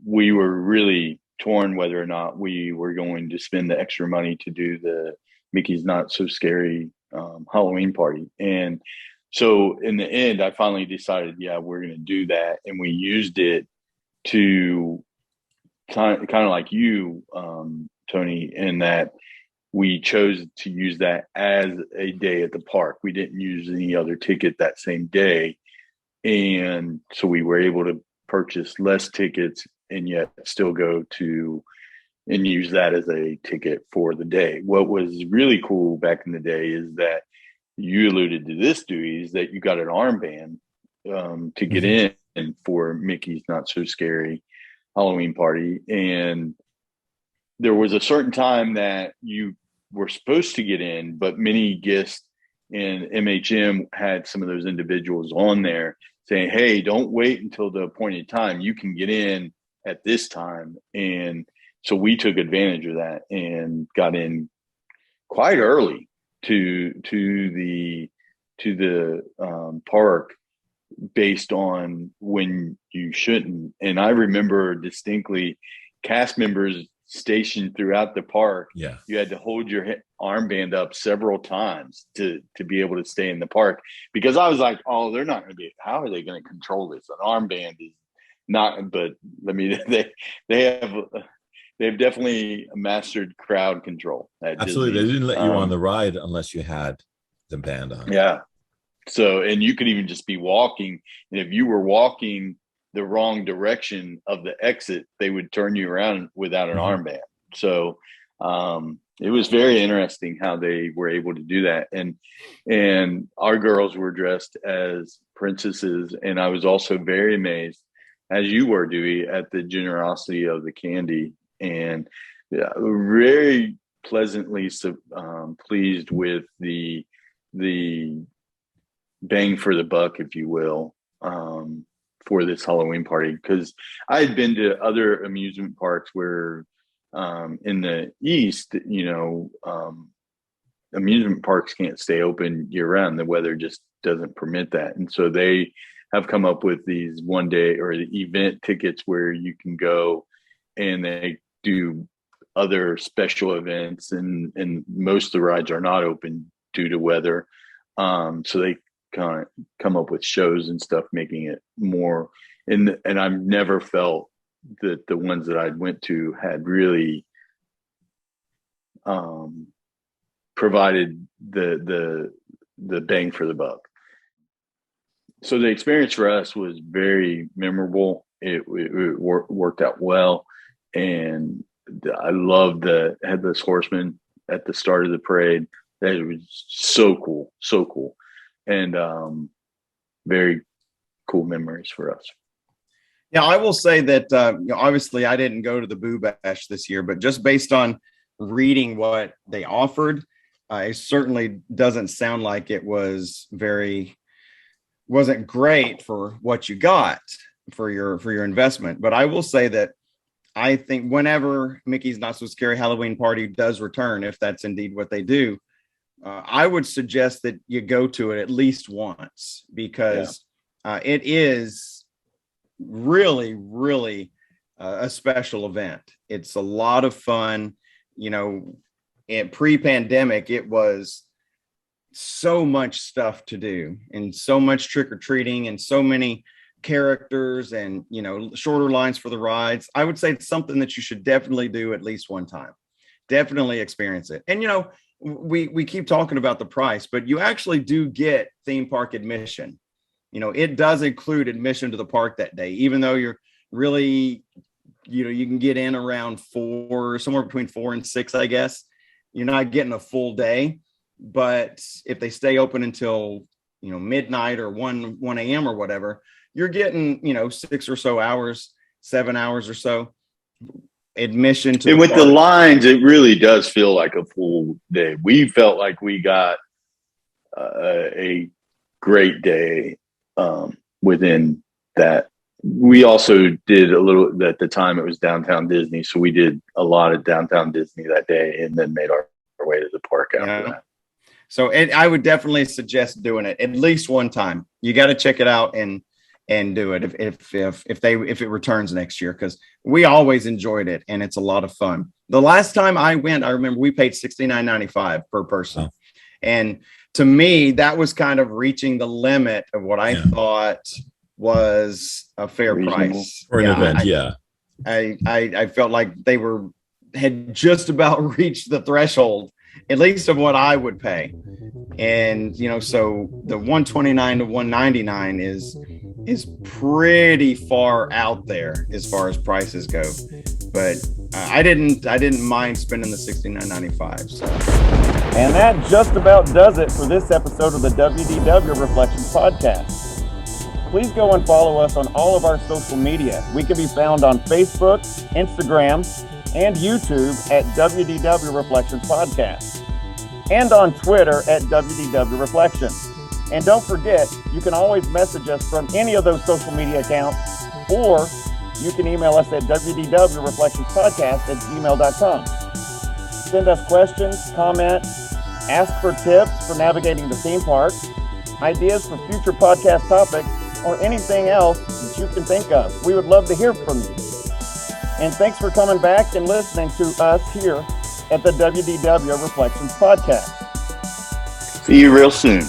we were really torn whether or not we were going to spend the extra money to do the Mickey's Not So Scary Halloween party. And so in the end, I finally decided, yeah, we're going to do that. And we used it to kind of like you, Tony, in that we chose to use that as a day at the park. We didn't use any other ticket that same day. And so we were able to purchase less tickets and yet still go to and use that as a ticket for the day. What was really cool back in the day is that you alluded to this, Dewey, is that you got an armband to get in for Mickey's Not So Scary Halloween party. And there was a certain time that you were supposed to get in, but many guests in MHM had some of those individuals on there saying, hey, don't wait until the appointed time. You can get in at this time. And so we took advantage of that and got in quite early to the park based on when you shouldn't. And I remember distinctly cast members stationed throughout the park. Yeah, you had to hold your armband up several times to be able to stay in the park, because I was like, oh, they're not going to be, how are they going to control this? An armband is not, but I mean, they've definitely mastered crowd control at absolutely. Disney. They didn't let you on the ride unless you had the band on. Yeah. So, and you could even just be walking, and if you were walking the wrong direction of the exit, they would turn you around without an armband. So it was very interesting how they were able to do that. And our girls were dressed as princesses. And I was also very amazed, as you were, Dewey, at the generosity of the candy, and very pleasantly pleased with the bang for the buck, if you will, for this Halloween party. Because I had been to other amusement parks where in the East, amusement parks can't stay open year round. The weather just doesn't permit that. And so they have come up with these one day or event tickets where you can go and they do other special events, and most of the rides are not open due to weather. So they kind of come up with shows and stuff, making it more. And I've never felt that the ones that I went to had really provided the bang for the buck. So the experience for us was very memorable. It worked out well, and I loved the Headless Horseman at the start of the parade. That was so cool, and very cool memories for us. Yeah, I will say that obviously I didn't go to the Boo Bash this year, but just based on reading what they offered, it certainly doesn't sound like it wasn't great for what you got for your investment. But I will say that I think whenever Mickey's Not So Scary Halloween Party does return, if that's indeed what they do, I would suggest that you go to it at least once, because it is really, really a special event. It's a lot of fun. In pre-pandemic, it was so much stuff to do and so much trick-or-treating and so many characters and, shorter lines for the rides. I would say it's something that you should definitely do at least one time. Definitely experience it. And, we keep talking about the price, but you actually do get theme park admission. It does include admission to the park that day, even though you're really, you can get in around somewhere between 4 and 6, I guess. You're not getting a full day, but if they stay open until, midnight or 1 a.m. or whatever, you're getting, 6 or so hours, 7 hours or so admission to. And with the lines, it really does feel like a full day. We felt like we got a great day within that. We also did a little, at the time it was downtown Disney, so we did a lot of downtown Disney that day and then made our way to the park after that. So I would definitely suggest doing it at least one time. You got to check it out and and do it if it returns next year, because we always enjoyed it and it's a lot of fun. The last time I went, I remember we paid $69.95 per person. Oh. And to me, that was kind of reaching the limit of what I thought was a fair price for an event. I felt like they had just about reached the threshold, at least of what I would pay. And so the 129 to 199 is pretty far out there as far as prices go. But I didn't mind spending the $69.95. So. And that just about does it for this episode of the WDW Reflections podcast. Please go and follow us on all of our social media. We can be found on Facebook, Instagram, and YouTube at WDW Reflections Podcast, and on Twitter at WDW Reflections. And don't forget, you can always message us from any of those social media accounts, or you can email us at wdwreflectionspodcast@gmail.com. Send us questions, comments, ask for tips for navigating the theme park, ideas for future podcast topics, or anything else that you can think of. We would love to hear from you. And thanks for coming back and listening to us here at the WDW Reflections Podcast. See you real soon.